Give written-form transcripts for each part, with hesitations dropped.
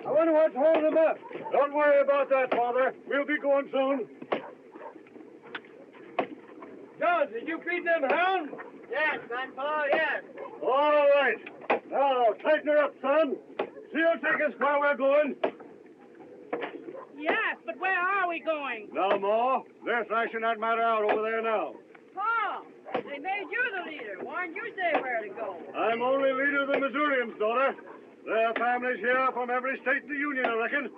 I wonder what's holding them up. Don't worry about that, Father. We'll be going soon. John, did you feed them hounds? Yes, grandpa, yes. All right. Now, tighten her up, son. She'll take us where we're going. Yes, but where are we going? Now, Ma, they're thrashing that matter out over there now. Pa, they made you the leader. Why didn't you say where to go? I'm only leader of the Missourians, daughter. There are families here from every state in the Union, I reckon.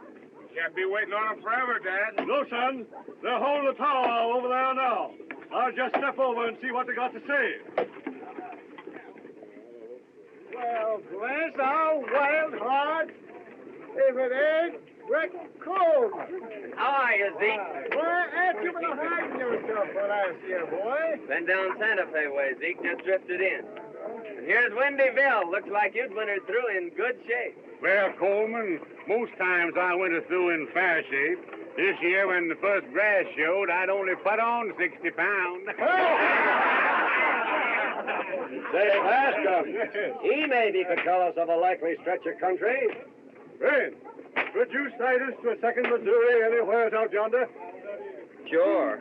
Can't be waiting on them forever, Dad. No, son. They're holding the tower over there now. I'll just step over and see what they got to say. Well, bless our wild hearts. If it ain't Rick Coleman. How are you, Zeke? Why, ain't you been hiding yourself for last year, boy? Been down Santa Fe way, Zeke. Just drifted in. And here's Windyville. Looks like you'd wintered through in good shape. Well, Coleman, most times I winter through in fair shape. This year, when the first grass showed, I'd only put on 60 pounds. Say, Bascom, he maybe could tell us of a likely stretch of country. Rain, could you sight us to a second Missouri anywhere out yonder? Sure.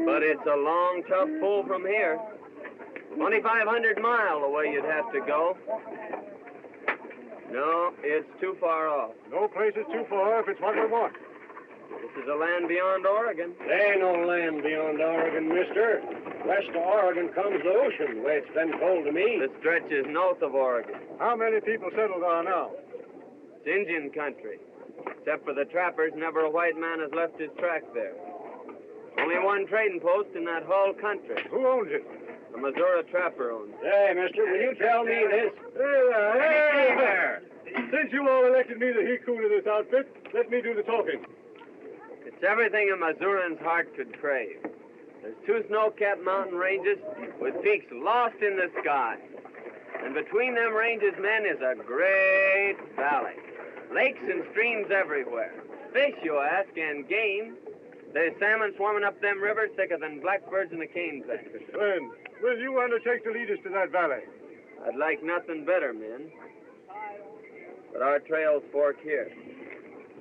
But it's a long, tough pull from here. 2,500 miles away you'd have to go. No, it's too far off. No place is too far if it's what we want. This is a land beyond Oregon. There ain't no land beyond Oregon, mister. West of Oregon comes the ocean, the way it's been told to me. The stretch is north of Oregon. How many people settled there now? It's Indian country. Except for the trappers, never a white man has left his track there. Only one trading post in that whole country. Who owns it? A Missouri trapper owns it. Hey, mister, will you tell me this? Hey there! Since you all elected me the he-coon of this outfit, let me do the talking. It's everything a Missourian's heart could crave. There's 2 snow-capped mountain ranges with peaks lost in the sky. And between them ranges, men, is a great valley. Lakes and streams everywhere. Fish, you ask, and game. There's salmon swarming up them rivers thicker than blackbirds in the cane bed. Friend, will you undertake to lead us to that valley? I'd like nothing better, men. But our trails fork here.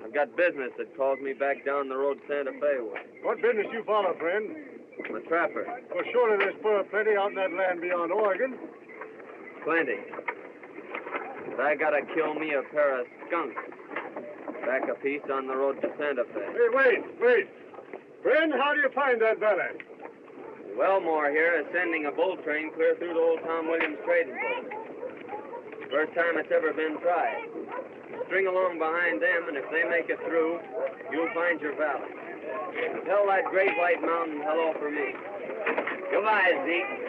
I've got business that calls me back down the road Santa Fe way. What business you follow, friend? I'm a trapper. Well, surely there's fur plenty out in that land beyond Oregon. Plenty. But I gotta kill me a pair of skunks. Back a piece on the road to Santa Fe. Hey, wait. Friend, how do you find that valley? Wellmore here is sending a bull train clear through to old Tom Williams trading post. First time it's ever been tried. String along behind them, and if they make it through, you'll find your valley. Tell that great white mountain hello for me. Goodbye, Zeke.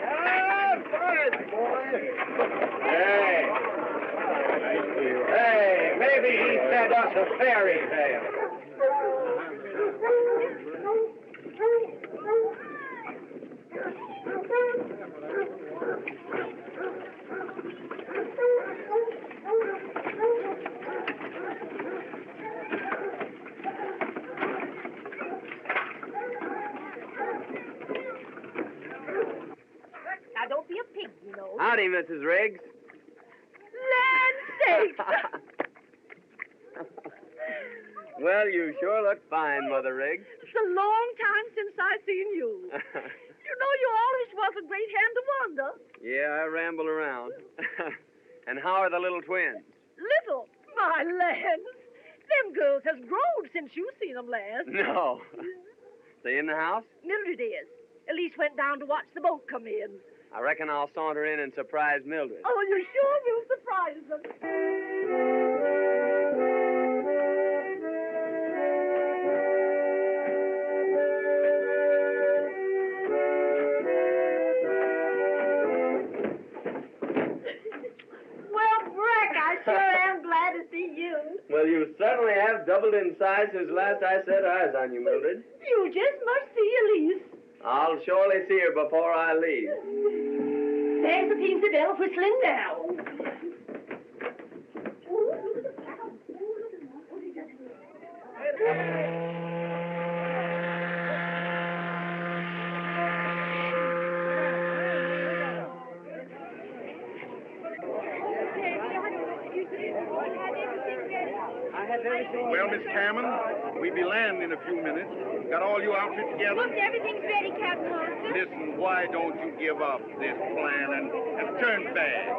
Fine, boy. Hey, maybe he sent us a fairy tale. Now, don't be a Howdy, Mrs. Riggs. Land sakes! Well, you sure look fine, Mother Riggs. It's a long time since I've seen you. You know, you always was a great hand to wander. Yeah, I ramble around. And how are the little twins? Little, my lands. Them girls has grown since you seen them last. No. They in the house? Mildred is. Elise went down to watch the boat come in. I reckon I'll saunter in and surprise Mildred. Oh, you sure will surprise them. Well, Breck, I sure am glad to see you. Well, you certainly have doubled in size since last I set eyes on you, Mildred. You just must see Elise. I'll surely see her before I leave. There's the Peensy bell whistling now. Well, Miss Cameron, we'll be landing in a few minutes. Got all you outfit together? Look, everything's ready, Captain Hollister. Listen, why don't you give up this plan and turn back?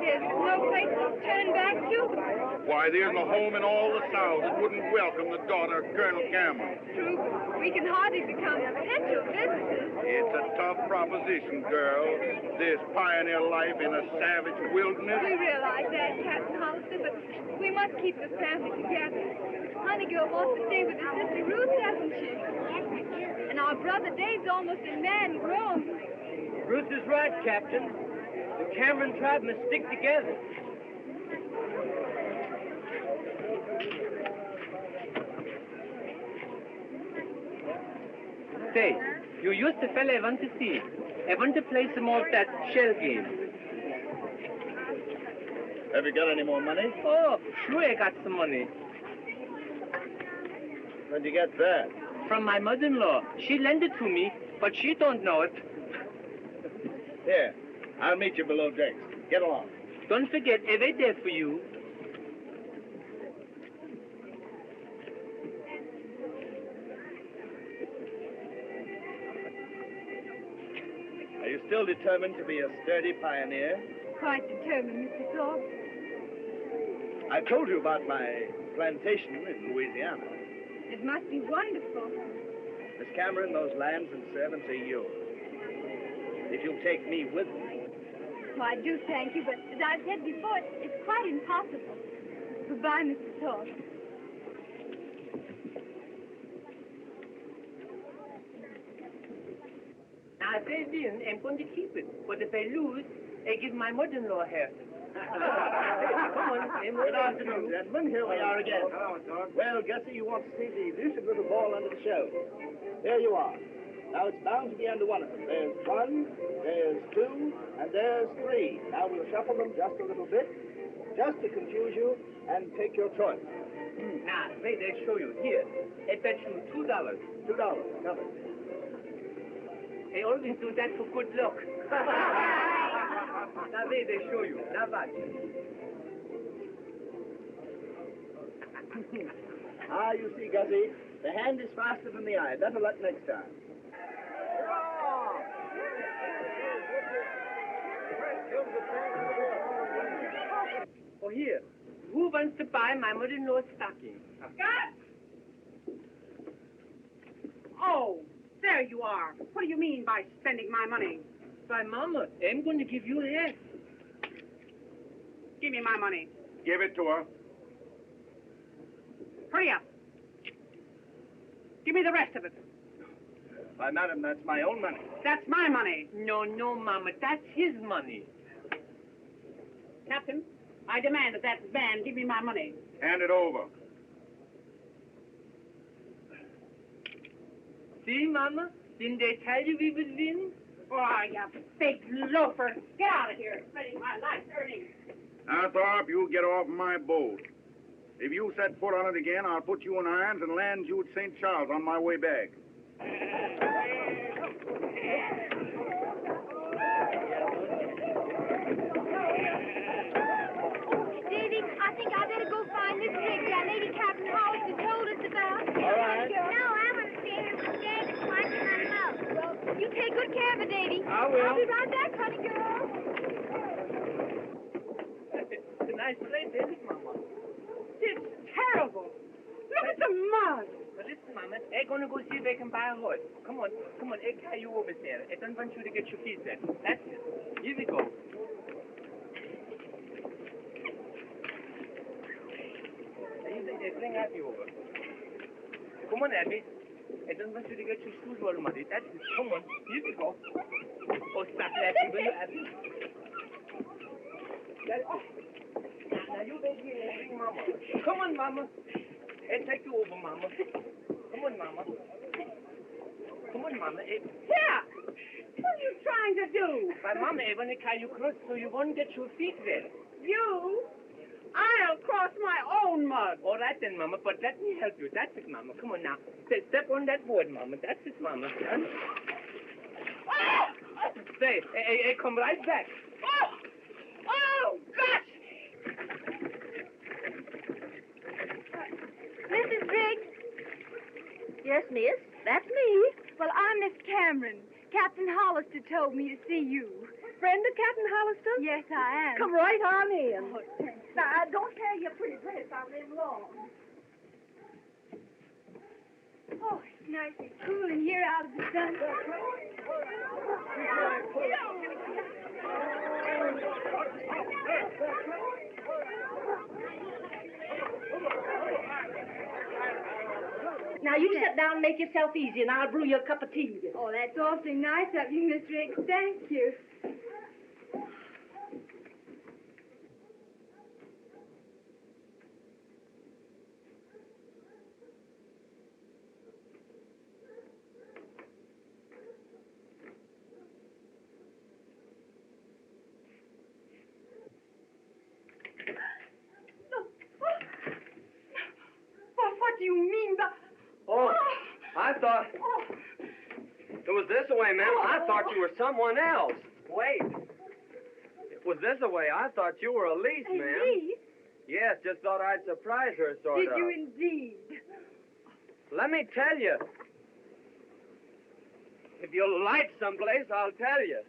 There's no place to turn back to. Why, there's no home in all the South that wouldn't welcome the daughter of Colonel Cameron. True, we can hardly become potential visitors. It's a tough proposition, girl. This pioneer life in a savage wilderness. We realize that, Captain Hollister, but we must keep the family together. Honey girl wants to stay with her sister Ruth, doesn't she? And our brother Dave's almost a man grown. Ruth is right, Captain. The Cameron tribe must stick together. Say, you used the fella I want to see. I want to play some more of that shell game. Have you got any more money? Oh, sure I got some money. Where'd you get that? From my mother-in-law. She lent it to me, but she don't know it. Here, I'll meet you below decks. Get along. Don't forget, I wait there for you. Are you still determined to be a sturdy pioneer? Quite determined, Mr. Thorpe. I've told you about my plantation in Louisiana. It must be wonderful. Miss Cameron, those lands and servants are yours. If you'll take me with you. Well, I do thank you, but as I've said before, it's quite impossible. Goodbye, Mr. Thorpe. Now, if I win, I'm going to keep it. But if I lose, I give my mother-in-law half. Come on, I'm Good afternoon, gentlemen. Here we are again. Hello, Doc. Well, Gussie, you want to see the elusive little ball under the show. There you are. Now, it's bound to be under one of them. There's one, there's two, and there's three. Now, we'll shuffle them just a little bit, just to confuse you, and take your choice. Now, wait, I'll show you. Here, I bet you $2. $2. Covered. I always do that for good luck. Now, wait, I'll show you. Now, watch. Ah, you see, Gussie, the hand is faster than the eye. Better luck next time. Oh, here. Who wants to buy my mother-in-law's stocking? Scott! Oh, there you are. What do you mean by spending my money? Why, Mama, I'm going to give you half. Give me my money. Give it to her. Hurry up. Give me the rest of it. Why, madam, that's my own money. That's my money. No, no, Mama, that's his money. Captain, I demand that man give me my money. Hand it over. See, Mama? Didn't I tell you we would win? Oh, you big loafer. Get out of here. Spending my life's earnings. Now, Thorpe, you get off my boat. If you set foot on it again, I'll put you in irons and land you at St. Charles on my way back. I will. I'll be right back, honey girl. It's a nice place, isn't it, Mama? It's terrible. Look at the mud. But listen, Mama, I'm gonna go see if I can buy a horse. Come on, I carry you over there. I don't want you to get your feet wet. That's it. Here we go. Now, you bring Abby over. Come on, Abby. I don't want you to get your shoes all muddy. That's it. Come on, here we go. Oh, stop laughing, will you, Abby? That's it. Now, you baby here and bring Mama. Come on, Mama. I'll take you over, Mama. Come on, Mama. Come on, Mama. Here. What are you trying to do? My Mama, I want to carry you across so you won't get your feet wet. You? I'll cross my own mud. All right then, Mama, but let me help you. That's it, Mama. Come on now. Step on that board, Mama. That's it, Mama. Stay. I come right back. Oh, gosh. Mrs. Briggs? Yes, miss. That's me. Well, I'm Miss Cameron. Captain Hollister told me to see you. Friend of Captain Hollister? Yes, I am. Come right on in. Now, don't carry your pretty dress out there long. Oh, it's nice and cool in here out of the sun. Now, you sit down and make yourself easy, and I'll brew you a cup of tea. Oh, that's awfully nice of you, Miss Riggs. Thank you. What do you mean by... Oh, I thought... It was this way, ma'am. I thought you were someone else. Wait. It was this way. I thought you were Elise, ma'am. Elise? Yes, just thought I'd surprise her, sort Did of. you indeed? Let me tell you. If you'll light someplace, I'll tell you.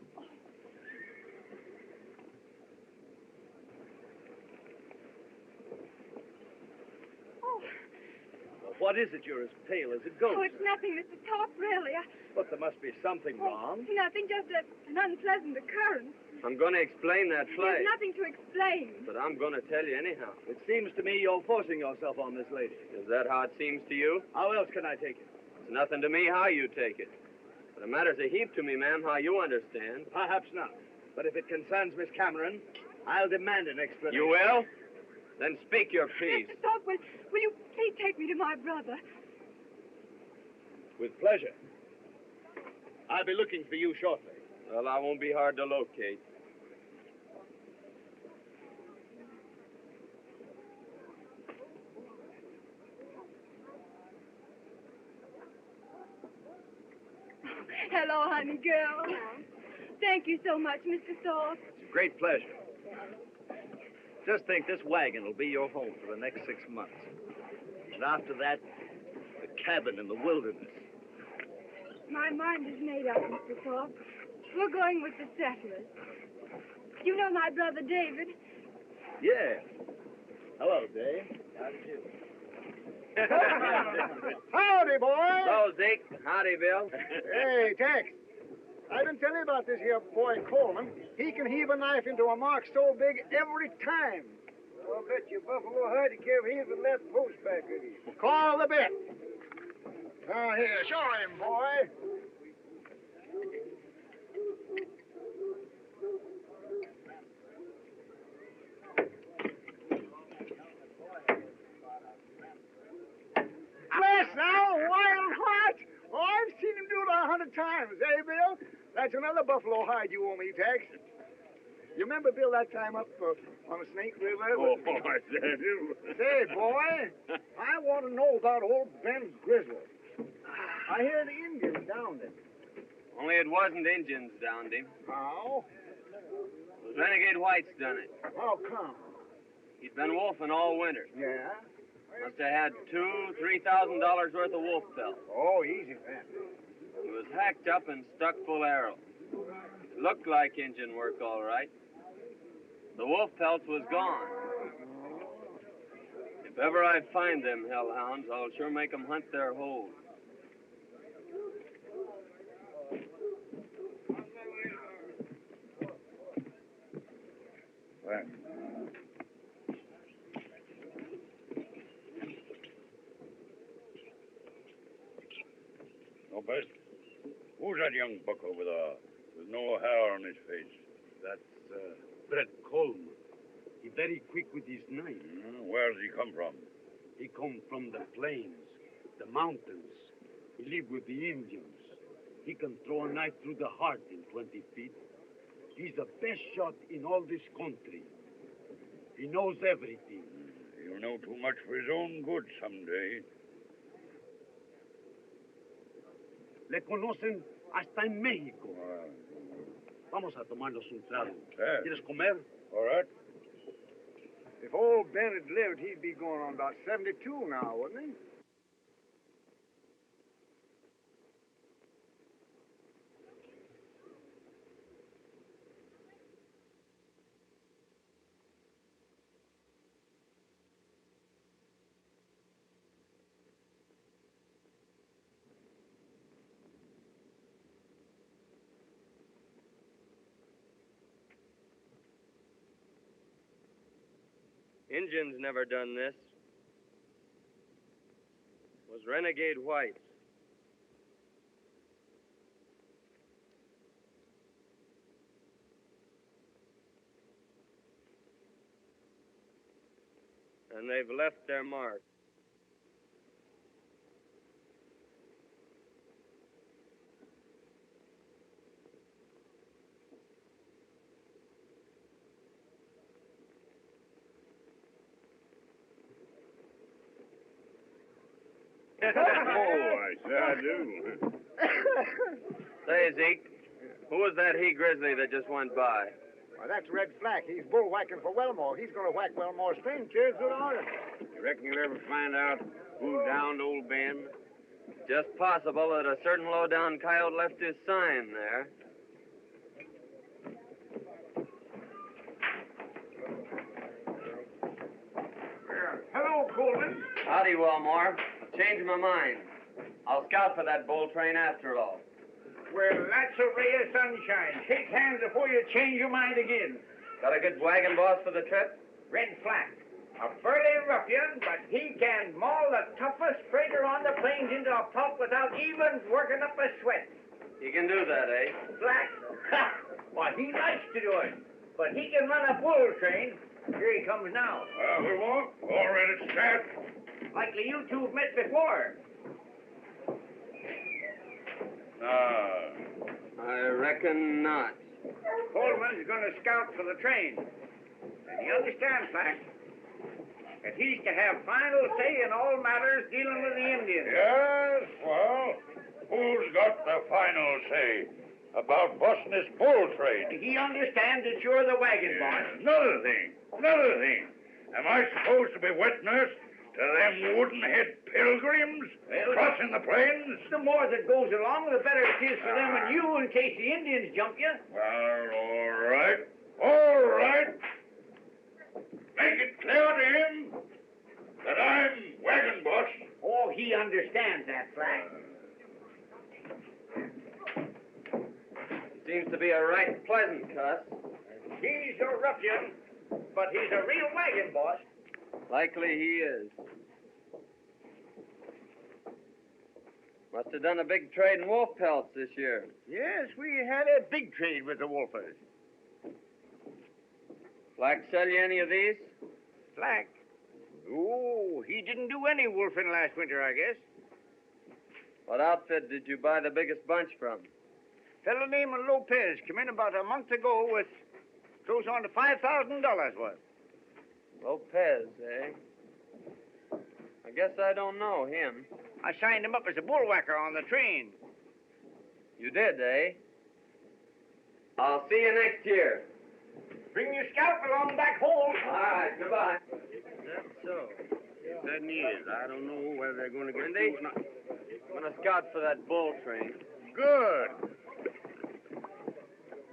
What is it? You're as pale as a ghost. Oh, it's nothing, Mr. Top, really. But there must be something wrong. Nothing, just an unpleasant occurrence. I'm going to explain that play. There's nothing to explain. But I'm going to tell you anyhow. It seems to me you're forcing yourself on this lady. Is that how it seems to you? How else can I take it? It's nothing to me how you take it. But it matters a heap to me, ma'am, how you understand. Perhaps not. But if it concerns Miss Cameron, I'll demand an explanation. You will? Then speak your piece. Mr. Top, will you please take me to my brother? With pleasure. I'll be looking for you shortly. Well, I won't be hard to locate. Hello, honey girl. Thank you so much, Mr. Thorpe. It's a great pleasure. Just think, this wagon will be your home for the next 6 months. And after that, the cabin in the wilderness. My mind is made up, Mr. Thorpe. We're going with the settlers. You know my brother David? Yeah. Hello, Dave. How do you do? Howdy, boy. Hello, Zeke. Howdy, Bill. Hey, Tex. I've been telling you about this here boy Coleman. He can heave a knife into a mark so big every time. I'll bet you Buffalo Hud give his with that post back of you. Call the bet. Now, here, show him, boy. Bless now, wild hot. Oh, I've seen him do it 100 times, eh, Bill? That's another buffalo hide you owe me, Tex. You remember, Bill, that time up on the Snake River? Oh, I do. Say, boy, I want to know about old Ben Grizzle. I hear the Indians downed him. Only it wasn't Indians downed him. How? Renegade whites done it. How come? He'd been wolfing all winter. Yeah? Must have had $2,000-3,000 worth of wolf pelt. Oh, easy, Ben. He was hacked up and stuck full of arrows. Looked like engine work, all right. The wolf pelts was gone. If ever I find them hellhounds, I'll sure make 'em hunt their holes. Well. No, Bess. Who's that young buck over there with no hair on his face? That's Brett Coleman. He very quick with his knife. Where's he come from? He come from the plains, the mountains. He live with the Indians. He can throw a knife through the heart in 20 feet. He's the best shot in all this country. He knows everything. He'll know too much for his own good someday. Le conocen hasta en México. Vamos a tomarnos un trago. ¿Quieres comer? All right. If old Ben had lived, he'd be going on about 72 now, wouldn't he? Indians never done this. Was renegade whites. And they've left their mark. Oh, I do. Say, Zeke, who was that he-grizzly that just went by? Well, that's Red Flack. He's bull whacking for Wellmore. He's going to whack Wellmore's train clear through the order. You reckon you'll ever find out who downed old Ben? Just possible that a certain low-down coyote left his sign there. Hello, Coleman. Howdy, Wellmore. Changed my mind. I'll scout for that bull train after all. Well, that's a ray of sunshine. Shake hands before you change your mind again. Got a good wagon boss for the trip? Red Flack. A burly ruffian, but he can maul the toughest freighter on the plains into a pulp without even working up a sweat. He can do that, eh? Flack? Ha! Well, he likes to do it. But he can run a bull train. Here he comes now. We won't. All ready to start. Likely you two have met before. I reckon not. Coleman's going to scout for the train. And he understands, Flack, that he's to have final say in all matters dealing with the Indians. Yes, well, who's got the final say about busting this bull train? He understands that you're the wagon boss. Another thing. Am I supposed to be wet nurse to them wooden-head pilgrims crossing the plains? The more that goes along, the better it is for them and you in case the Indians jump you. Well, all right. Make it clear to him that I'm wagon boss. Oh, he understands that, Flack. Seems to be a right pleasant cuss. He's a ruffian, but he's a real wagon boss. Likely he is. Must have done a big trade in wolf pelts this year. Yes, we had a big trade with the wolfers. Flack sell you any of these? Flack? Oh, he didn't do any wolfing last winter, I guess. What outfit did you buy the biggest bunch from? Fellow named Lopez came in about a month ago with close on to $5,000 worth. Lopez, eh? I guess I don't know him. I signed him up as a bullwhacker on the train. You did, eh? I'll see you next year. Bring your scalp along back home. All right, goodbye. That's so. It certainly is. I don't know whether they're going to get Wendy? through or not. I'm going to scout for that bull train. Good.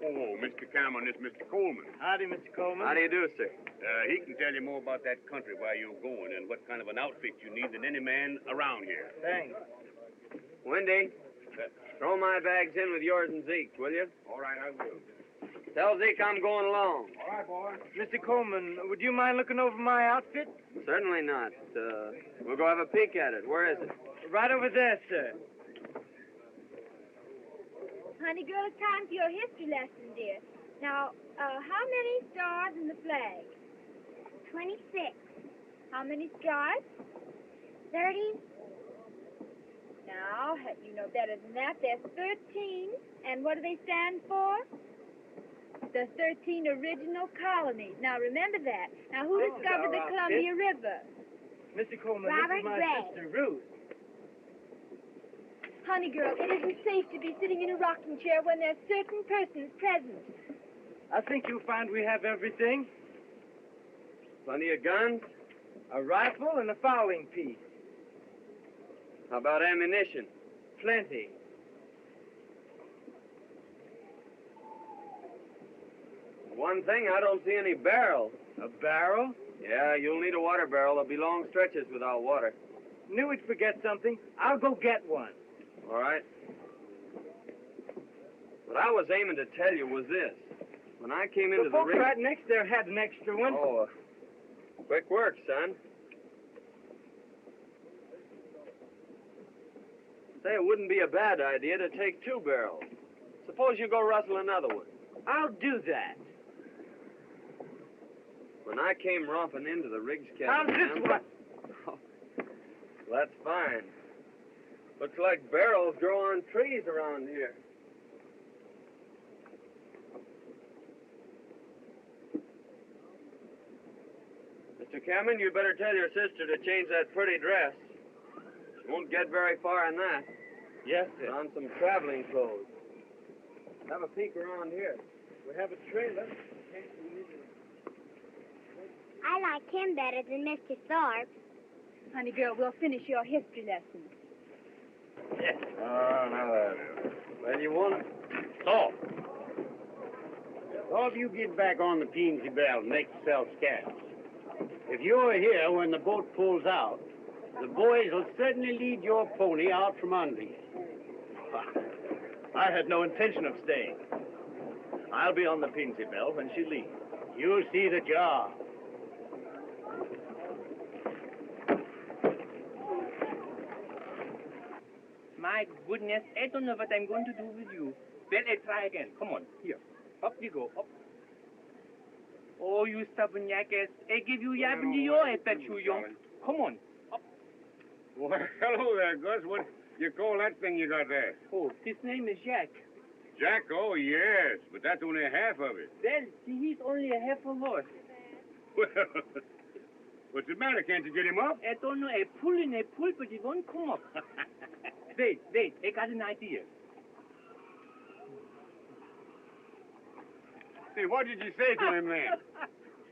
Oh, Mr. Cameron. This is Mr. Coleman. Howdy, Mr. Coleman. How do you do, sir? He can tell you more about that country, where you're going, and what kind of an outfit you need than any man around here. Thanks. Wendy, throw my bags in with yours and Zeke's, will you? All right, I will. Tell Zeke I'm going along. All right, boy. Mr. Coleman, would you mind looking over my outfit? Certainly not. We'll go have a peek at it. Where is it? Right over there, sir. Honey girl, it's time for your history lesson, dear. Now, how many stars in the flag? 26. How many stripes? 30. Now, you know better than that. There's 13. And what do they stand for? The 13 original colonies. Now, remember that. Now, who discovered the Columbia River? Mr. Coleman, Robert this is my Gray. sister, Ruth. Honey girl, it isn't safe to be sitting in a rocking chair when there's certain persons present. I think you'll find we have everything. Plenty of guns? A rifle and a fowling piece. How about ammunition? Plenty. One thing, I don't see any barrels. A barrel? Yeah, you'll need a water barrel. There'll be long stretches without water. Knew we'd forget something. I'll go get one. All right. What I was aiming to tell you was this. When I came into The the folks ring... right next there had an extra one. Oh, quick work, son. Say, it wouldn't be a bad idea to take 2 barrels. Suppose you go rustle another one. I'll do that. When I came romping into the Riggs How's cabin... this one? That's fine. Looks like barrels grow on trees around here. Mr. Cameron, you better tell your sister to change that pretty dress. She won't get very far in that. Yes, Put on some traveling clothes. Have a peek around here. We have a trailer. I like him better than Mr. Thorpe. Honey girl, we'll finish your history lesson. Now that. Well, you want it? So, all of you get back on the Peensy Bell and make yourself scarce. If you're here when the boat pulls out, the boys will certainly lead your pony out from under you. I had no intention of staying. I'll be on the Peensy Bell when she leaves. You'll see that you are. My goodness, I don't know what I'm going to do with you. Well, I'll try again. Come on, here. Up you go, up. Oh, you stubborn jackass. I give you yap in the ear, I bet you, young. Come on, up. Well, hello there, Gus. What you call that thing you got there? Oh, his name is Jack. Jack? Oh, yes, but that's only half of it. Well, see, he's only a half a horse. Well, what's the matter? Can't you get him up? I don't know, I pull and I pull, but he won't come up. Wait, I got an idea. Say, what did you say to him then?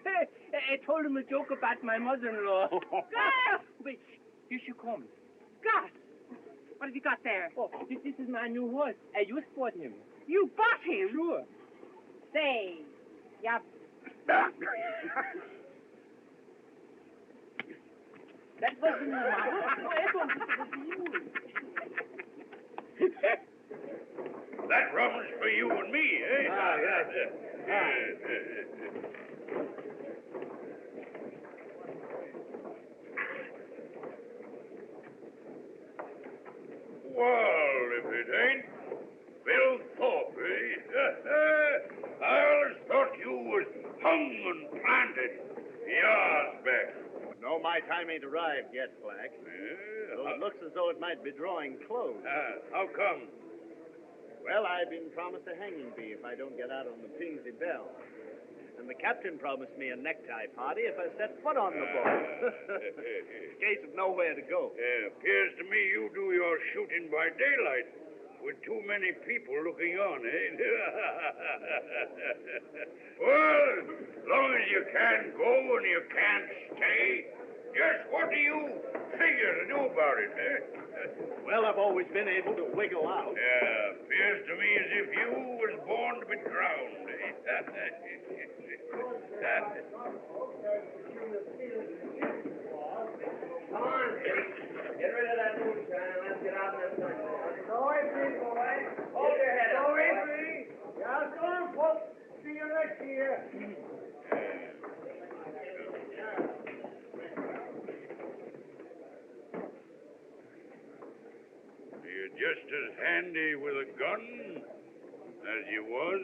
I told him a joke about my mother-in-law. Gus! Wait, here she comes. Gus! What have you got there? Oh, this is my new horse. I just bought him. You bought him? Sure. Say, yeah. That wasn't my mother. No, I thought it was you. That rum's for you and me, eh? Well, if it ain't Bill Thorpe, eh? I always thought you was hung and planted years back. No, my time ain't arrived yet, Black. Though it looks as though it might be drawing close. How come? Well, I've been promised a hanging bee if I don't get out on the Peensy Bell. And the captain promised me a necktie party if I set foot on the boat. In case of nowhere to go. Appears to me you do your shooting by daylight with too many people looking on, eh? Well, as long as you can't go and you can't stay, just what do you figure to do about it, eh? Well, I've always been able to wiggle out. Appears to me as if you was born to be drowned, eh? Come on, get rid of that moonshine and let's get out in the sunshine. Go away, please, boy. Hold your head Go up, away, boy. please. Yeah, go on, folks. See you next year. You're just as handy with a gun as you was.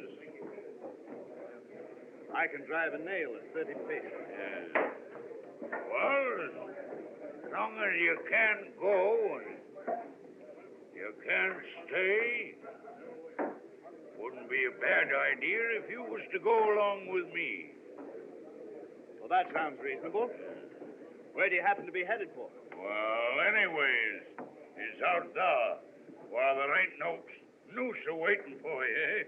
I can drive a nail at 30 feet. Yeah. Well, as long as you can't go and you can't stay, wouldn't be a bad idea if you was to go along with me. Well, that sounds reasonable. Where do you happen to be headed for? Well, anyways, it's out there. While there ain't no noose a-waiting for you.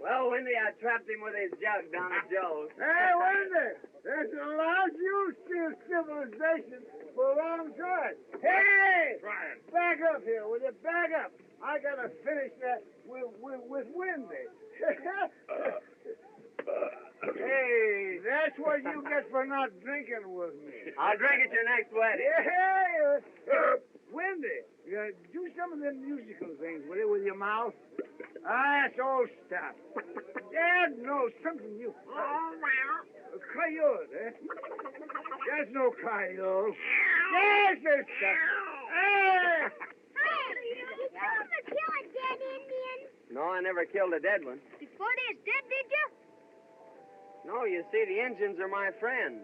Well, Windy, I trapped him with his jug down at Joe's. Hey, Wendy, there's allowed you steal civilization for a long time. Hey! Trying. Back up here, will you? Back up. I gotta finish that with Wendy. Hey, that's what you get for not drinking with me. I'll drink at your next wedding. Hey, Wendy, do some of them musical things, will you, with your mouth? That's old stuff. Dad knows something you... Coyote, eh? That's no coyote. That's the stuff. Hey! Did you ever kill a dead Indian? No, I never killed a dead one. Before they're dead, did you? No, you see, the Injuns are my friends.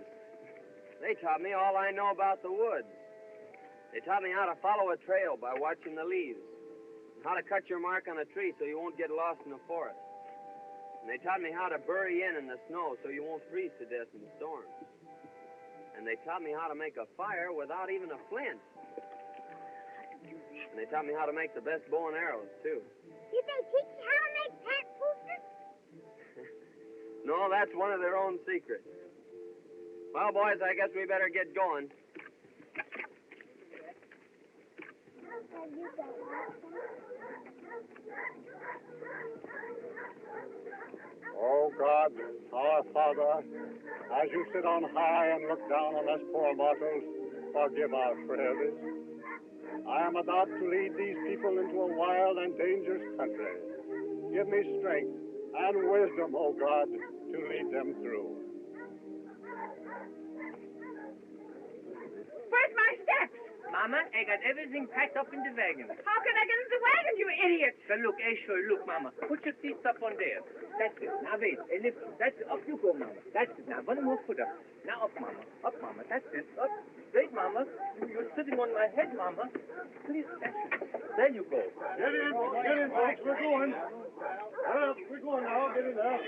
They taught me all I know about the woods. They taught me how to follow a trail by watching the leaves, and how to cut your mark on a tree so you won't get lost in the forest. And they taught me how to bury in the snow so you won't freeze to death in storms. And they taught me how to make a fire without even a flint. And they taught me how to make the best bow and arrows, too. Did they teach you how to make pat boosters? No, that's one of their own secrets. Well, boys, I guess we better get going. Oh, God, our Father, as you sit on high and look down on us poor mortals, forgive our frailties. I am about to lead these people into a wild and dangerous country. Give me strength and wisdom, oh God, to lead them through. Where's my steps? Mama, I got everything packed up in the wagon. How can I get in the wagon, you idiot? So look, sure, look, Mama. Put your feet up on there. That's it. Now wait, lift. That's it. Up you go, Mama. That's it. Now one more foot up. Now up, Mama. Up, Mama. That's it. Up. Straight, Mama. You're sitting on my head, Mama. Please, that's it. There you go. Get in, folks, we're going. We're going now, get in there.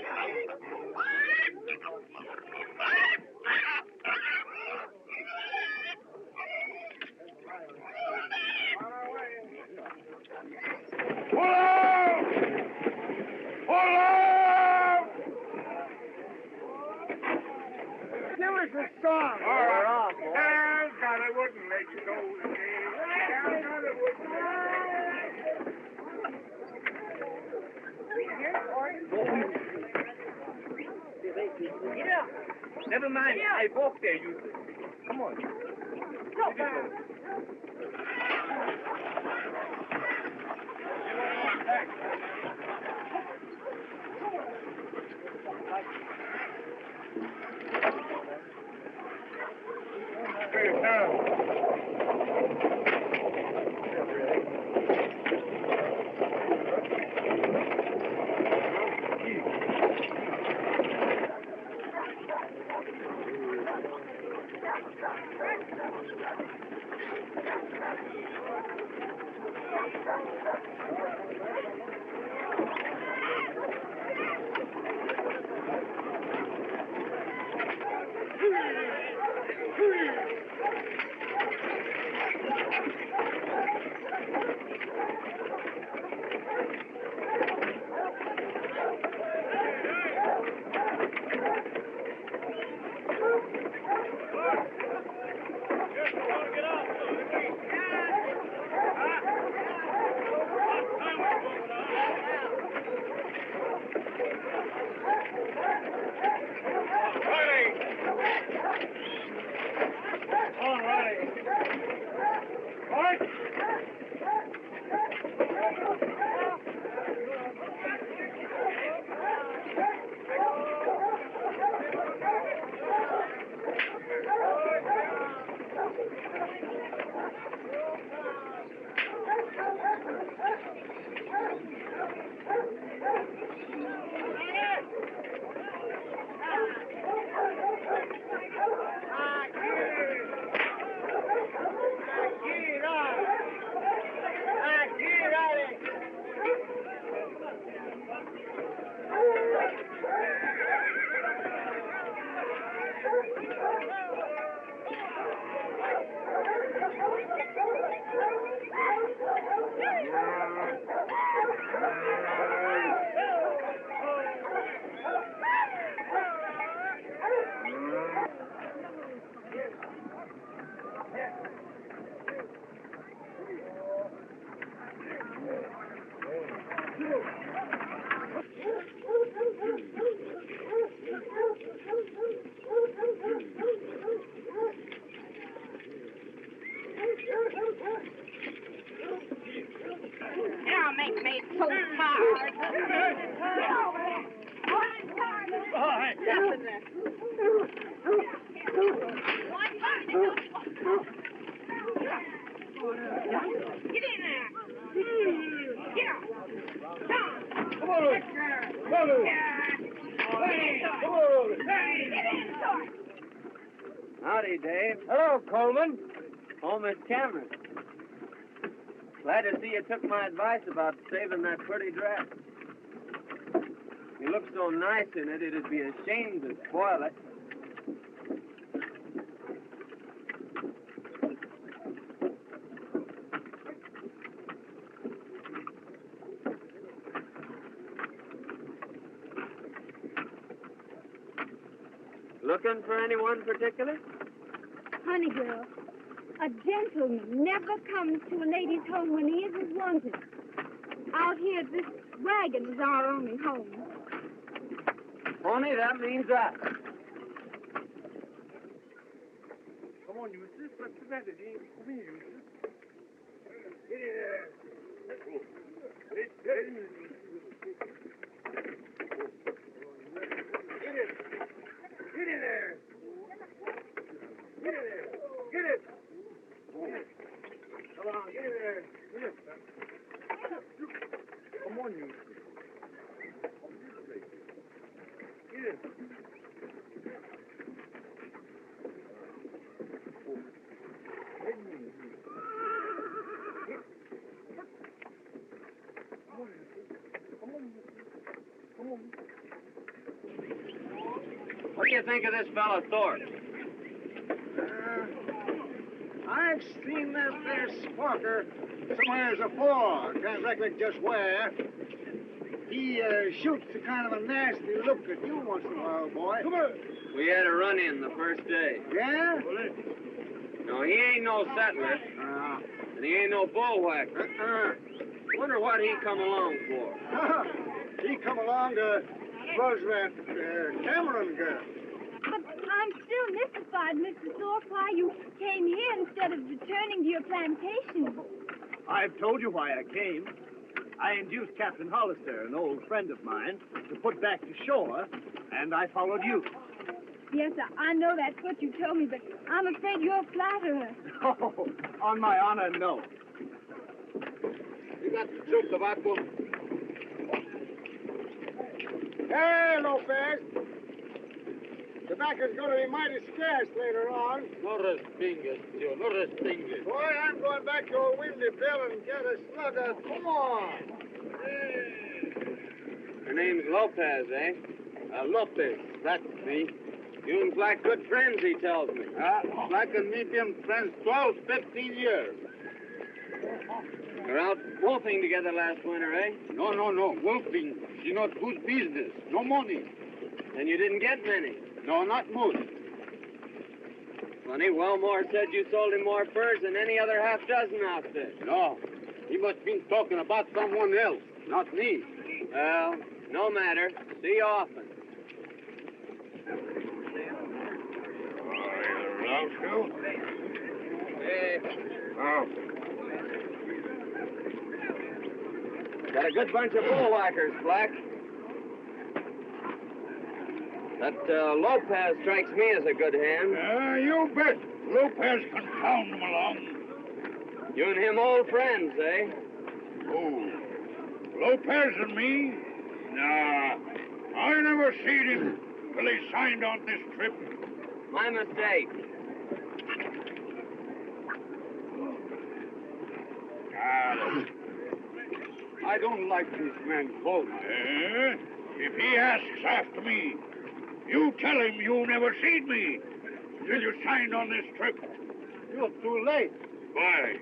Pull out! Pull out! Give us a song. All right. off, boy. Hell, God, I wouldn't let you go again. Hell, God, I wouldn't. Yeah. Never mind. I walk there, you. Come on. Hey, now. ain't made so hard. Get in there. Get up. Come on. Howdy, Dave. Hello, Coleman. Oh, Miss Cameron. Glad to see you took my advice about saving that pretty dress. You look so nice in it, it'd be a shame to spoil it. Looking for anyone particular? Honey girl, a gentleman never comes to a lady's home when he isn't wanted. Out here, this wagon is our only home. Pony, that means us. Come on, Eustace. What's the matter, Dean? Come here, Eustace. Get in there. Get in. Get it. Get in there. Get in there. Get it. Come on, get in there. Get it. Come on, Eustace. Get it. What do you think of this fellow Thorpe? I've seen that there squawker somewheres afore. Can't recollect just where. He shoots a kind of a nasty look at you once in a while, boy. Come on. We had a run-in the first day. Yeah? No, he ain't no settler, and he ain't no bullwhacker. Wonder what he come along for. He come along to was that Cameron girl. But I'm still mystified, Mr. Thorpe, why you came here instead of returning to your plantation. I've told you why I came. I induced Captain Hollister, an old friend of mine, to put back to shore, and I followed you. Yes, I know that's what you told me, but I'm afraid you're a flatterer. Oh, on my honor, no. You got the chew tobacco? Hey, Lopez. Tobacco's going to be mighty scarce later on. No respingues, tío, no respingues. Boy, I'm going back to old Windy Bill and get a slugger. Come on. Your name's Lopez, eh? Lopez, that's me. You and Black good friends, he tells me. Black and me been friends 12, 15 years. You're out wolfing together last winter, eh? No. Wolfing, she not good business. No money. And you didn't get many. No, not much. Funny, Wellmore said you sold him more furs than any other half-dozen outfit. No, he must been talking about someone else, not me. Well, no matter. See you often. Hey. Oh. Got a good bunch of bullwhackers, Black. That Lopez strikes me as a good hand. You bet. Lopez can pound them along. You and him old friends, eh? Oh, Lopez and me? Nah, I never seen him till he signed on this trip. My mistake. I don't like this man Coleman. If he asks after me, you tell him you never seen me till you signed on this trip. You're too late. Why?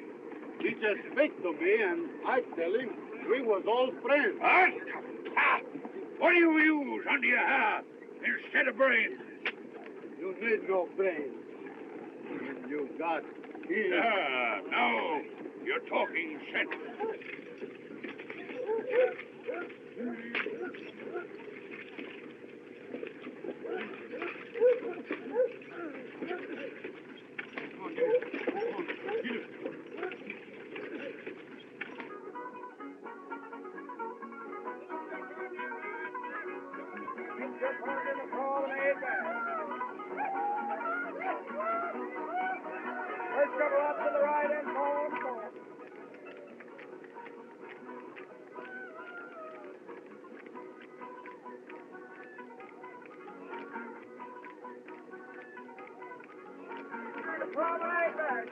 He just speak to me, and I tell him we was all friends. What? Ha! What do you use under your hair instead of brains? You need no brains. When you got here. Now you're talking sense. Just hold in the promenade back. First couple up to the right and forward. Promenade back.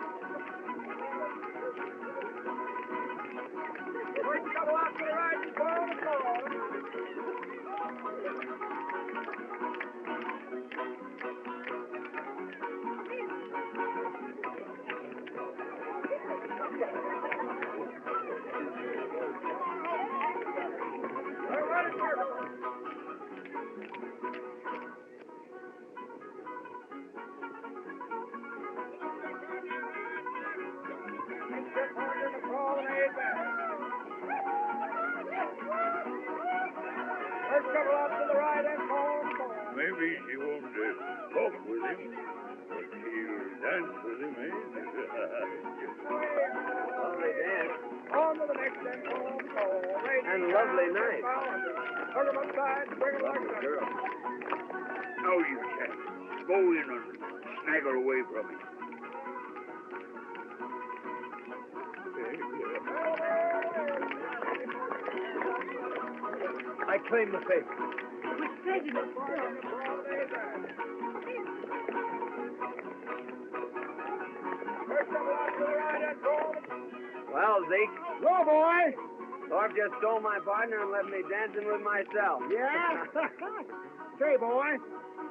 First couple up to the right and forward. Maybe she won't talk with him, but she'll dance with him, eh? Lovely dance. On to the next and And lovely night. Hook him upside, bring him like that. Girl. Now you can go in and snag her away from me. I claim the favor. With pleasure, Mr. Thorpe. Well, Zeke, Go, boy. Thorpe just stole my partner and left me dancing with myself. Yeah? Say, boy,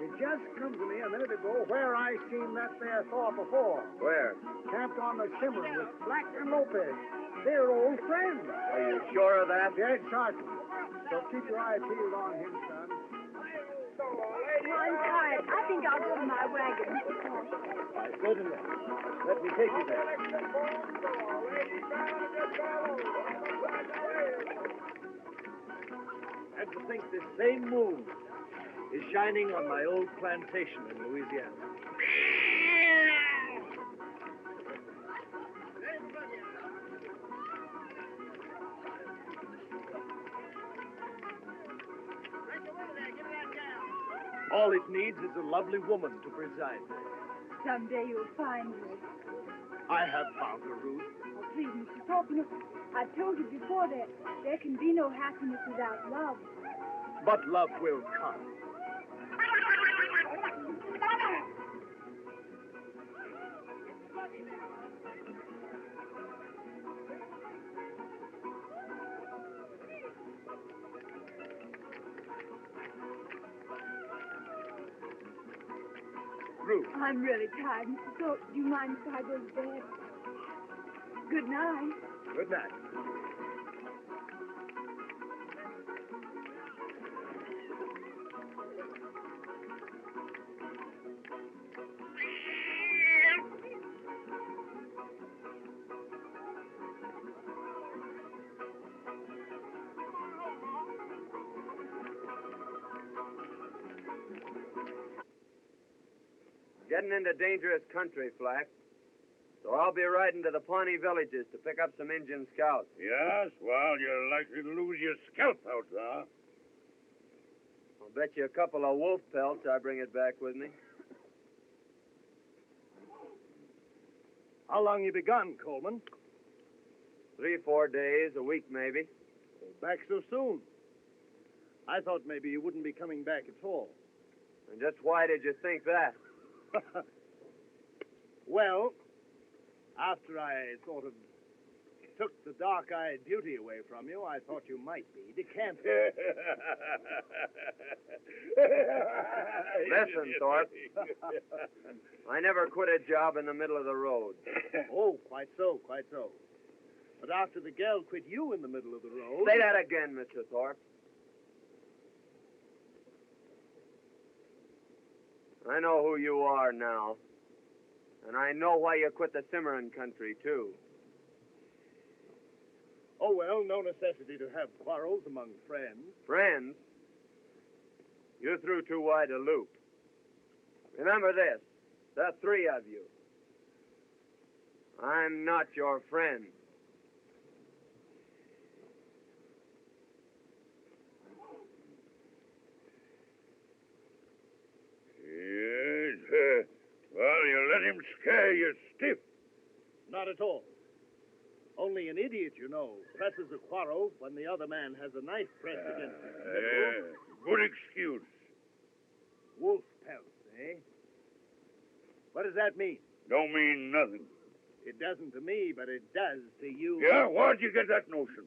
it just come to me a minute ago where I seen that there Thorpe before. Where? Camped on the Cimarron with Black and Lopez. They're old friends. Are you sure of that? Dead certain. So keep your eye peeled on him, son. Well, I'm tired. I think I'll go to my wagon, Mr. Thorpe. Right, good enough. Let me take you there. And to think this same moon is shining on my old plantation in Louisiana. All it needs is a lovely woman to preside there. Someday you'll find her. I have found her, Ruth. Oh, please, Mr. Thorpe, you know, I've told you before that there can be no happiness without love. But love will come. Ruth. I'm really tired, Mr. Thorpe. Do you mind if I go to bed? Good night. Good night. Getting into dangerous country, Flack. So I'll be riding to the Pawnee villages to pick up some Indian scouts. Yes, well, you're likely to lose your scalp out there. I'll bet you a couple of wolf pelts I bring it back with me. How long you begun, Coleman? 3-4 days, a week maybe. Back so soon. I thought maybe you wouldn't be coming back at all. And just why did you think that? Well, after I sort of took the dark-eyed beauty away from you, I thought you might be decamped. Listen, Thorpe. I never quit a job in the middle of the road. Oh, quite so, quite so. But after the gal quit you in the middle of the road... Say that again, Mr. Thorpe. I know who you are now. And I know why you quit the Cimarron country, too. Oh, well, no necessity to have quarrels among friends. Friends? You threw too wide a loop. Remember this, the three of you. I'm not your friend. scare you stiff. Not at all. Only an idiot, you know, presses a quarrel when the other man has a knife pressed against his nipple. Good excuse. Wolf pelts, eh? What does that mean? Don't mean nothing. It doesn't to me, but it does to you. Yeah, where'd you get that notion?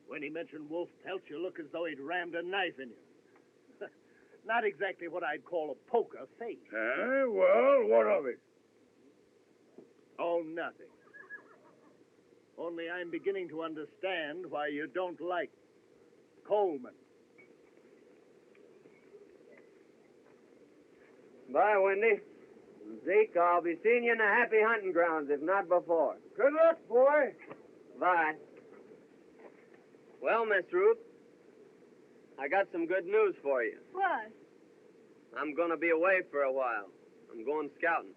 When he mentioned wolf pelts, you look as though he'd rammed a knife in you. Not exactly what I'd call a poker face. Well, what of it? Oh, nothing. Only I'm beginning to understand why you don't like Coleman. Bye, Wendy. Zeke, I'll be seeing you in the happy hunting grounds, if not before. Good luck, boy. Bye. Well, Miss Ruth, I got some good news for you. What? I'm going to be away for a while. I'm going scouting.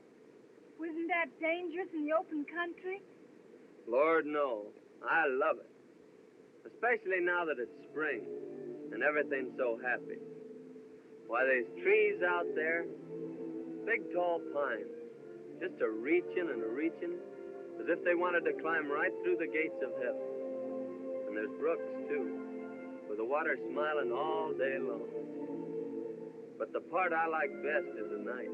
Wasn't that dangerous in the open country? Lord, no. I love it. Especially now that it's spring and everything's so happy. Why, there's trees out there, big tall pines, just a-reaching and a-reaching, as if they wanted to climb right through the gates of heaven. And there's brooks, too, with the water smiling all day long. But the part I like best is the night.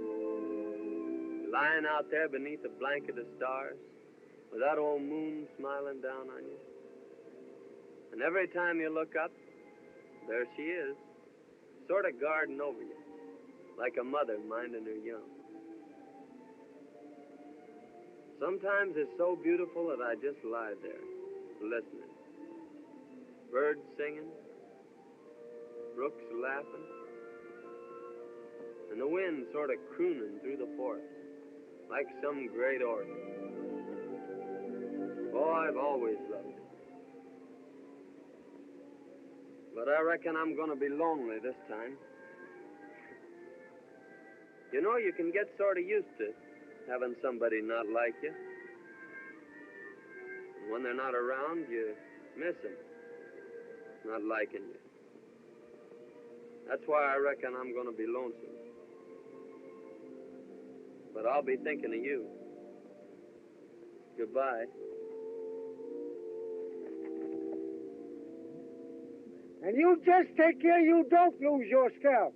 Lying out there beneath a blanket of stars, with that old moon smiling down on you. And every time you look up, there she is, sort of guarding over you, like a mother minding her young. Sometimes it's so beautiful that I just lie there, listening. Birds singing, brooks laughing, and the wind sort of crooning through the forest, like some great organ. Oh, I've always loved it. But I reckon I'm going to be lonely this time. You know, you can get sort of used to having somebody not like you. And when they're not around, you miss them, not liking you. That's why I reckon I'm going to be lonesome. But I'll be thinking of you. Goodbye. And you just take care you don't lose your scalp.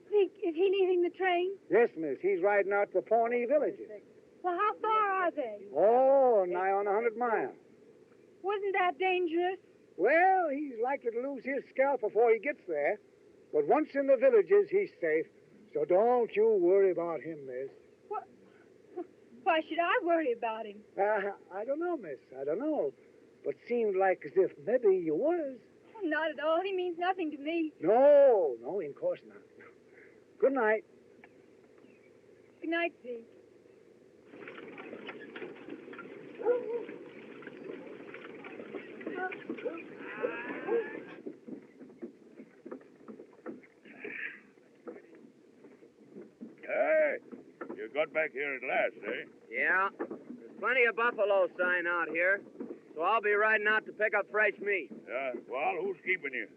Zeke, is he leaving the train? Yes, miss. He's riding out to Pawnee villages. Well, how far are they? Oh, nigh on 100 miles. Wasn't that dangerous? Well, he's likely to lose his scalp before he gets there. But once in the villages, he's safe. So don't you worry about him, miss. What? Why should I worry about him? I don't know, miss. I don't know. But seemed like as if maybe you was. Oh, not at all. He means nothing to me. No, in course not. Good night. Good night, Zeke. Hey, you got back here at last, eh? Yeah, there's plenty of buffalo sign out here, so I'll be riding out to pick up fresh meat. Yeah, well, who's keeping you?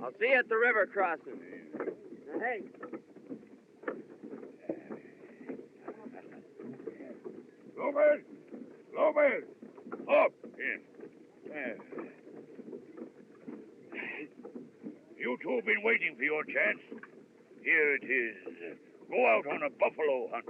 I'll see you at the river crossing. Now, hey. Lopez! Up! Here. You two have been waiting for your chance. Here it is. Go out on a buffalo hunt.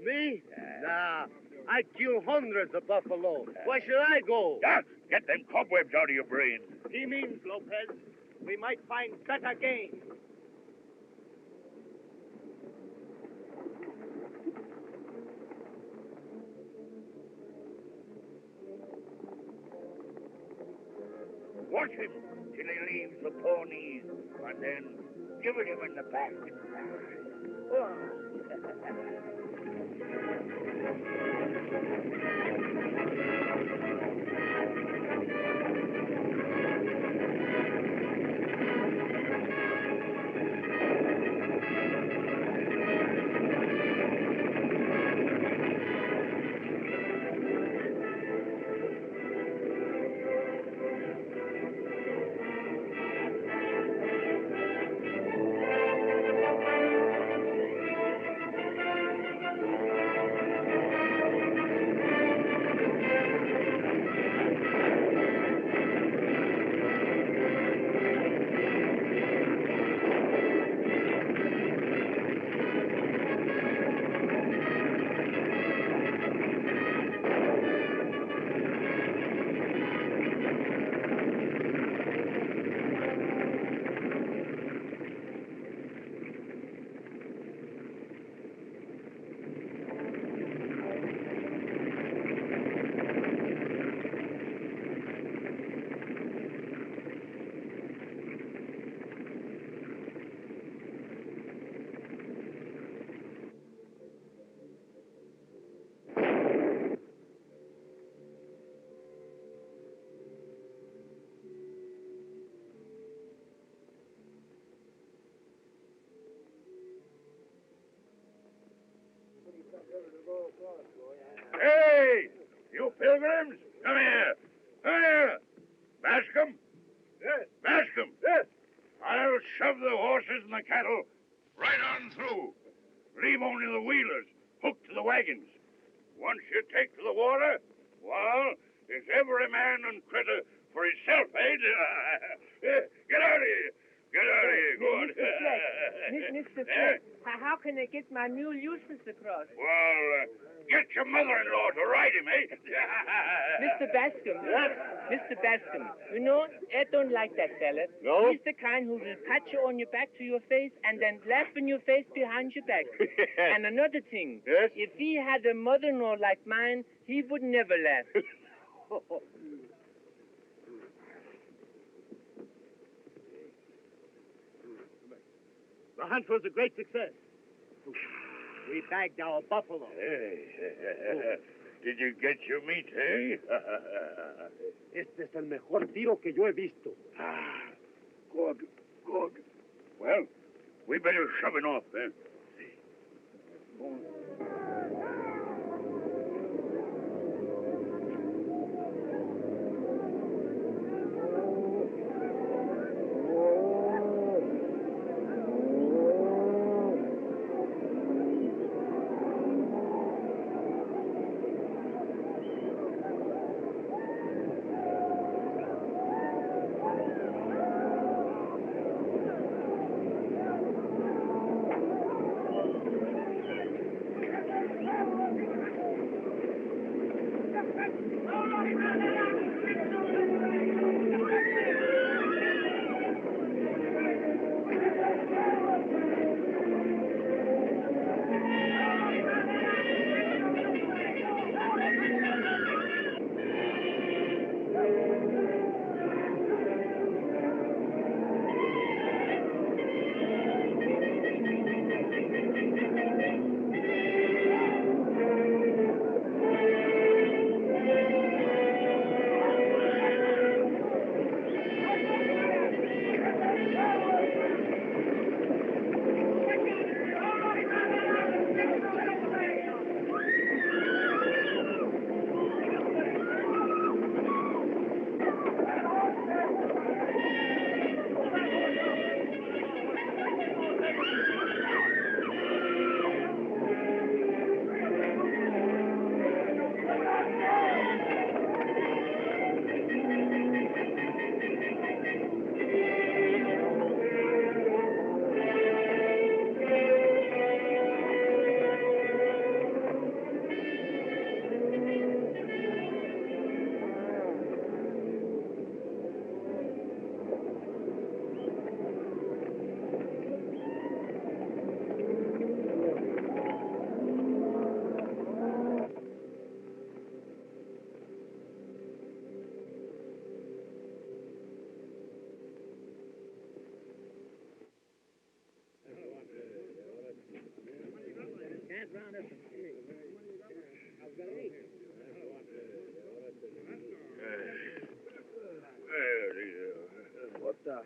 Me? Nah. I kill hundreds of buffalo. Why should I go? Get them cobwebs out of your brain. He means, Lopez, we might find better game. Watch him till he leaves the ponies, and then give it him in the back. Hey, you pilgrims, come here. Come here. Bascom? Yes. Bascom? Yes. I'll shove the horses and the cattle right on through. Leave only the wheelers hooked to the wagons. Once you take to the water, well, it's every man and critter for himself, eh? Get out of here. Get out of here. Go on. Mr. Fleck, how can I get my mule Eustace across? Well, get your mother-in-law to ride him, eh? Mr. Bascom. Mr. Bascom, you know, I don't like that fella. No? He's the kind who will pat you on your back to your face and then laugh in your face behind your back. And another thing. Yes? If he had a mother-in-law like mine, he would never laugh. The hunt was a great success. We bagged our buffalo. Hey, did you get your meat, eh? Este es el mejor tiro que yo he visto. Good, good. Well, we better shove it off, then. What the?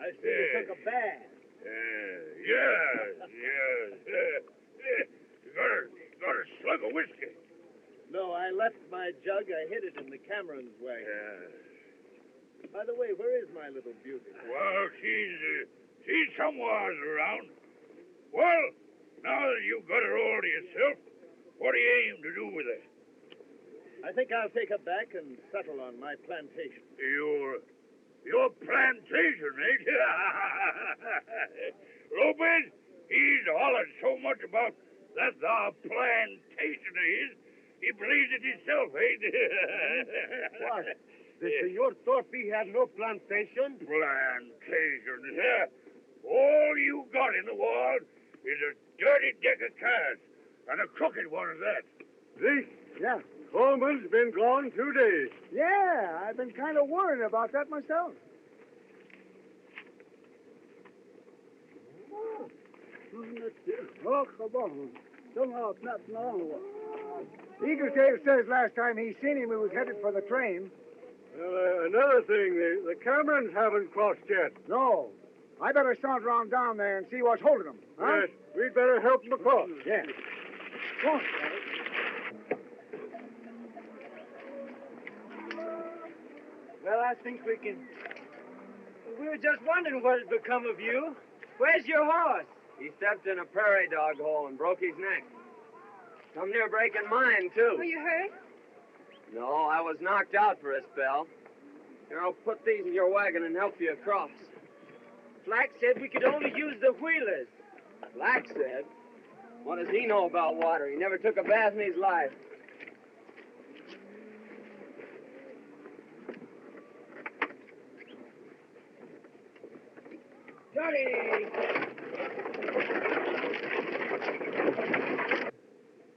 I see you took a bath. Yes. You got a slug of whiskey. No, I left my jug. I hid it in the Cameron's wagon. By the way, where is my little beauty? Well, she's somewhere around. Well, now that you've got her all to yourself, what do you aim to do with her? I think I'll take her back and settle on my plantation. Your plantation, eh? Lopez, he's hollered so much about that our plantation of his, he believes it himself, eh? What? The Senor Torpy had no plantation? Plantation, yeah. All you got in the world is a dirty deck of cards, and a crooked one at that. This? Yeah. Coleman's been gone 2 days. Yeah, I've been kind of worried about that myself. Eagletail says last time he seen him, he was headed for the train. Another thing, the Camerons haven't crossed yet. No. I better saunter on down there and see what's holding them. Huh? Yes, we'd better help them across. Yeah. Go on. Well, I think we can... We were just wondering what had become of you. Where's your horse? He stepped in a prairie dog hole and broke his neck. Come near breaking mine, too. Were you hurt? No, I was knocked out for a spell. Here, I'll put these in your wagon and help you across. Flack said we could only use the wheelers. Flack said? What does he know about water? He never took a bath in his life. Johnny!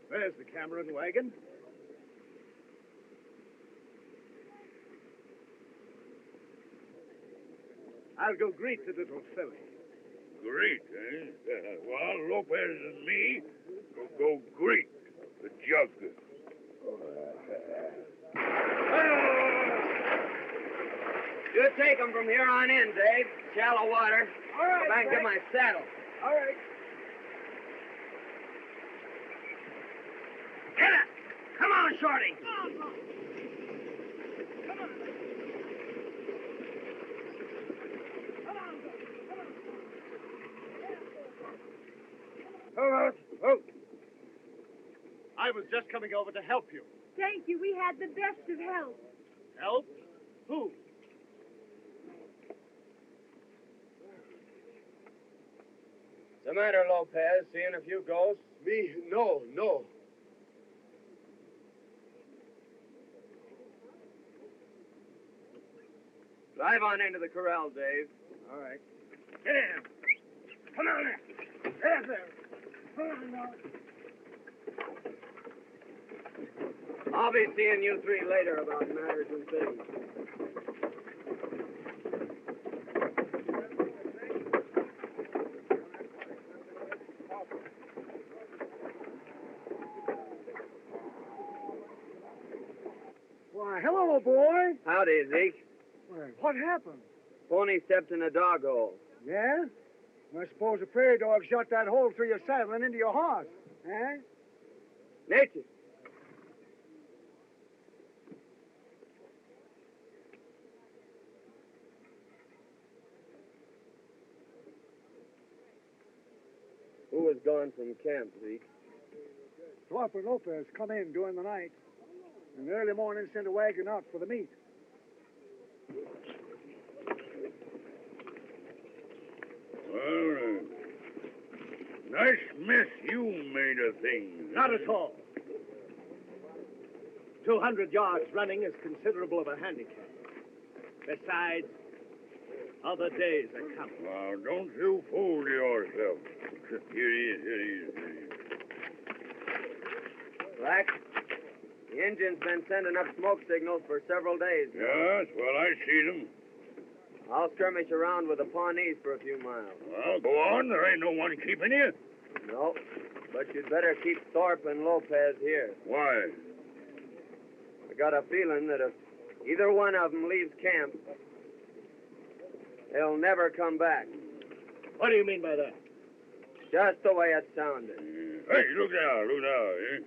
There's the Cameron wagon. I'll go greet the little filly. Greet, eh? Well, Lopez and me will go greet the jug. You take him from here on in, Dave. Shallow water. All right, Go back and get my saddle. All right. Get it! Come on, Shorty! Oh. I was just coming over to help you. Thank you. We had the best of help. Help? Who? What's the matter, Lopez? Seeing a few ghosts? Me? No. Drive on into the corral, Dave. All right. Get in. Come on there. Get up there. Come on now. I'll be seeing you three later about matters and things. Why, hello, boy. Howdy, Zeke. Well, what happened? Pony stepped in a dog hole. Yeah? I suppose a prairie dog shot that hole through your saddle and into your horse. Eh? Nature. Who was gone from camp, Zeke? Thorpe and Lopez come in during the night. In the early morning, sent a wagon out for the meat. Well, nice mess you made of things. Not at all. 200 yards running is considerable of a handicap. Besides, other days are coming. Now, don't you fool yourself. Here he is. Black, the engine's been sending up smoke signals for several days now. Yes, well, I see them. I'll skirmish around with the Pawnees for a few miles. Well, go on. There ain't no one keeping you. No, but you'd better keep Thorpe and Lopez here. Why? I got a feeling that if either one of them leaves camp, they'll never come back. What do you mean by that? Just the way it sounded. Hey, look now, eh?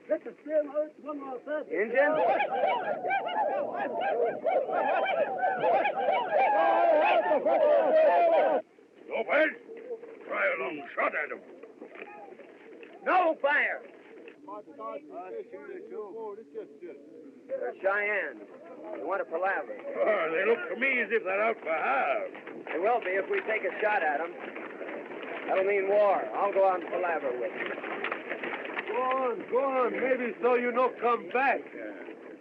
Let the steer out one more time. Injun? Lopez, try a long shot at him. No fire! They're Cheyenne. They want a palaver. Oh, they look to me as if they're out for half. They will be if we take a shot at them. That'll mean war. I'll go out and palaver with them. Go on. Maybe so you no come back.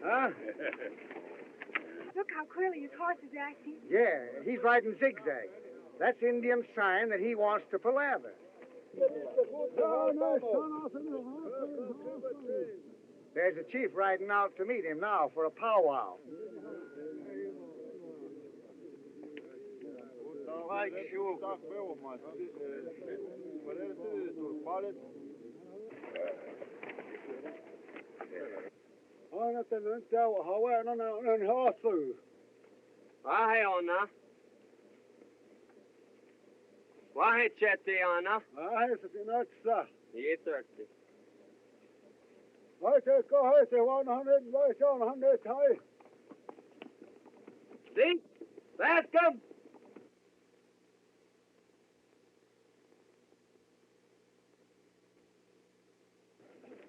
Huh? Look how queerly his horse is acting. Yeah, he's riding zigzag. That's Indian sign that he wants to palaver. There's a chief riding out to meet him now for a powwow. Ahai, Ona. Chetiana. It's not so. Ye thirsty. I take 100 and 100 high. See? Fast come.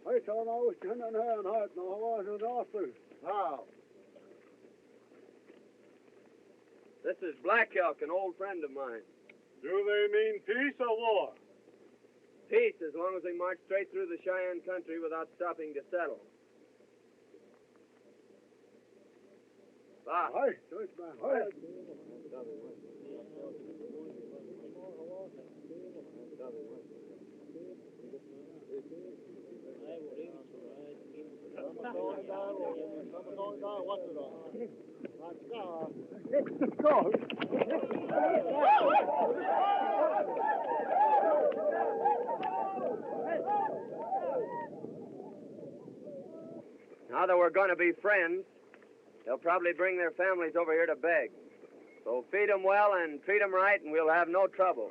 I saw no chin and hair and heart, no horse and awful. How? This is Black Elk, an old friend of mine. Do they mean peace or war? Peace, as long as they march straight through the Cheyenne country without stopping to settle. Ah. Aye, so it's my heart. Now that we're going to be friends, they'll probably bring their families over here to beg. So feed them well and treat them right, and we'll have no trouble.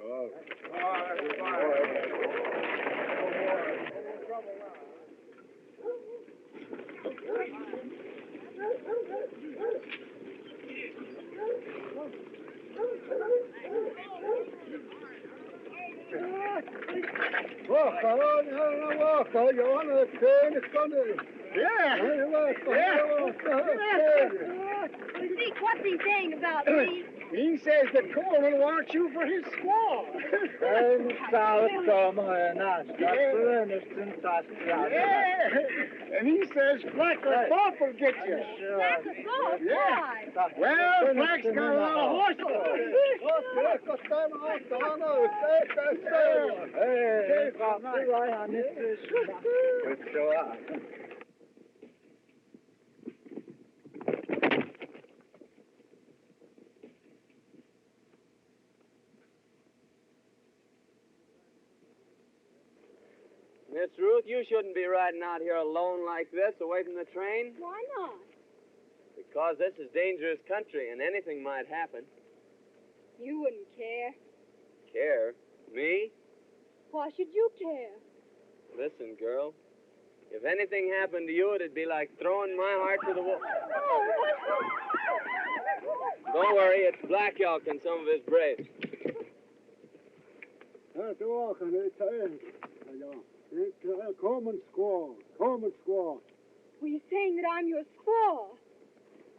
Walk on, you want to turn the sun. Yeah. See, what's he saying about me? He says that Coleman wants you for his squaw. Yeah. And he says Black Cloth will get you. Black Cloth? Why? Well, Black's got a lot of horses. Miss Ruth, you shouldn't be riding out here alone like this, away from the train. Why not? Because this is dangerous country, and anything might happen. You wouldn't care. Care? Me? Why should you care? Listen, girl. If anything happened to you, it'd be like throwing my heart to the wall. Don't worry, it's Black Elk and some of his braves. Coleman squaw. Well, you're saying that I'm your squaw.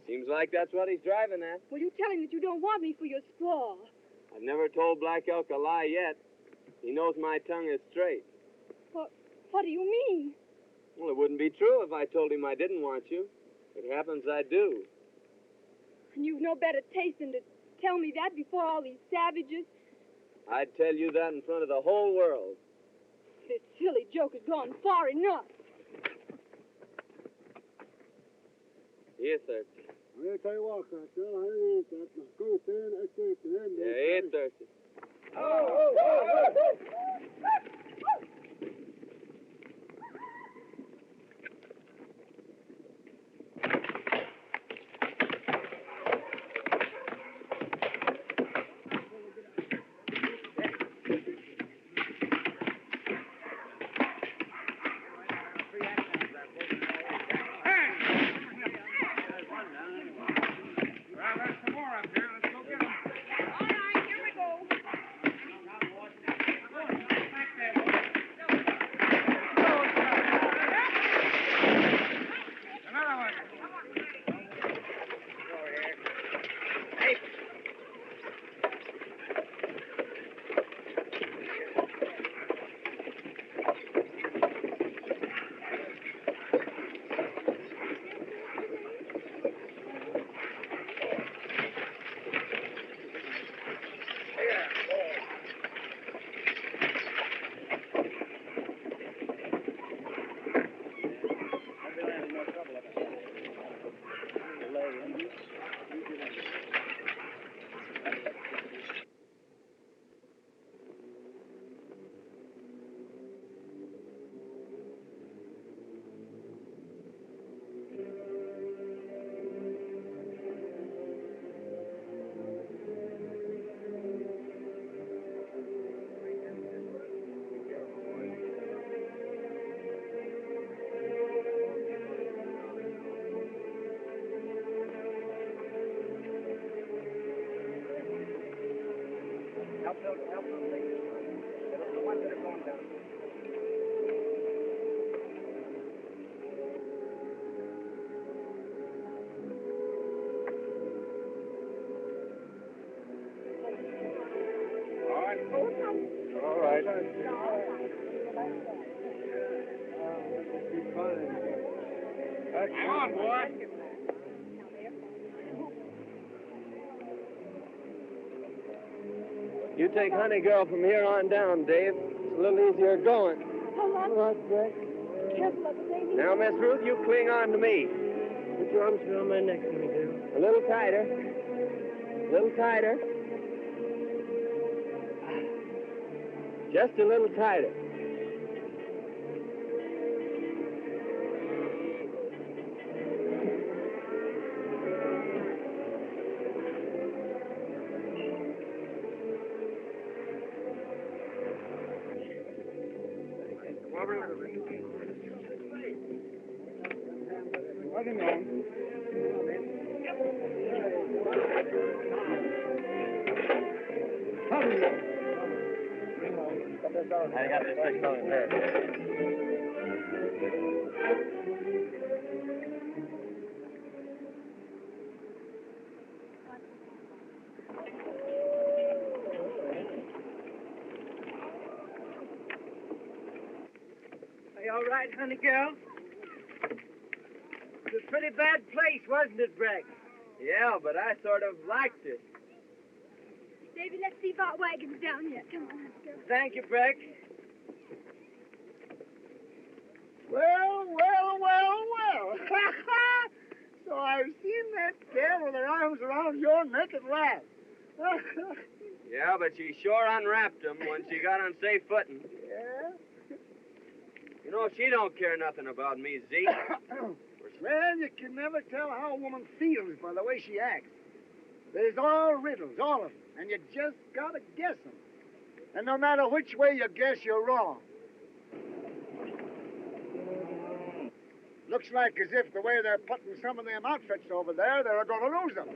Seems like that's what he's driving at. Well, you tell him that you don't want me for your squaw. I've never told Black Elk a lie yet. He knows my tongue is straight. What do you mean? Well, it wouldn't be true if I told him I didn't want you. It happens I do. And you've no better taste than to tell me that before all these savages? I'd tell you that in front of the whole world. This silly joke has gone far enough. Here, thirsty. Yeah, here, thirsty. Marcel to help them take this one. There was the ones that have gone down. All right. Hang on, boy. You take Honey Girl from here on down, Dave. It's a little easier going. Hold on. All right, Jack. Careful of the baby. Now, Miss Ruth, you cling on to me. Put your arms around my neck, Honey Girl. A little tighter. A little tighter. Just a little tighter. I got this fixed on here. Are you all right, honey girl? It was a pretty bad place, wasn't it, Bragg? Yeah, but I sort of liked it. Davy, let's see if our wagon's down yet. Come on, let's go. Thank you, Bragg. Well. So I've seen that gal with her arms around your neck at last. Yeah, but she sure unwrapped him when she got on safe footing. Yeah? You know, she don't care nothing about me, Zeke. Well, you can never tell how a woman feels by the way she acts. There's all riddles, all of them, and you just gotta guess them. And no matter which way you guess, you're wrong. Looks like as if the way they're putting some of them outfits over there, they're gonna lose them.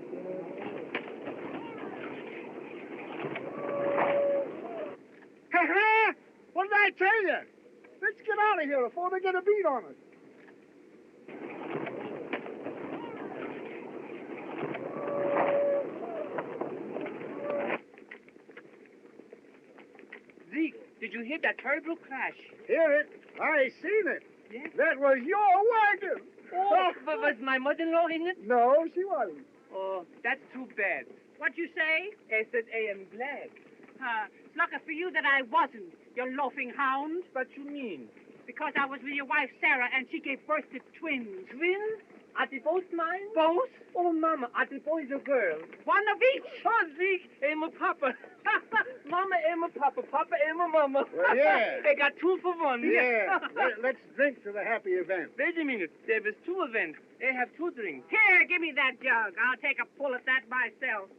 Ha-ha! What did I tell you? Let's get out of here before they get a beat on us. Zeke, did you hear that terrible crash? Hear it? I seen it. Yes? That was your wagon. Oh, but was my mother-in-law in it? No, she wasn't. Oh, that's too bad. What you say? I said I am glad. Lucky for you that I wasn't, you loafing hound. What you mean? Because I was with your wife, Sarah, and she gave birth to twins. Twins? Are they both mine? Both? Oh, Mama, are they boys or girls? One of each. Oh, Zeke, I'm a papa. Mama, I'm a papa. Papa, I'm a mama. Well, yeah. I got 2 for 1. Yeah. Let's drink to the happy event. Wait a minute. There was 2 events. I have 2 drinks. Here, give me that jug. I'll take a pull at that myself.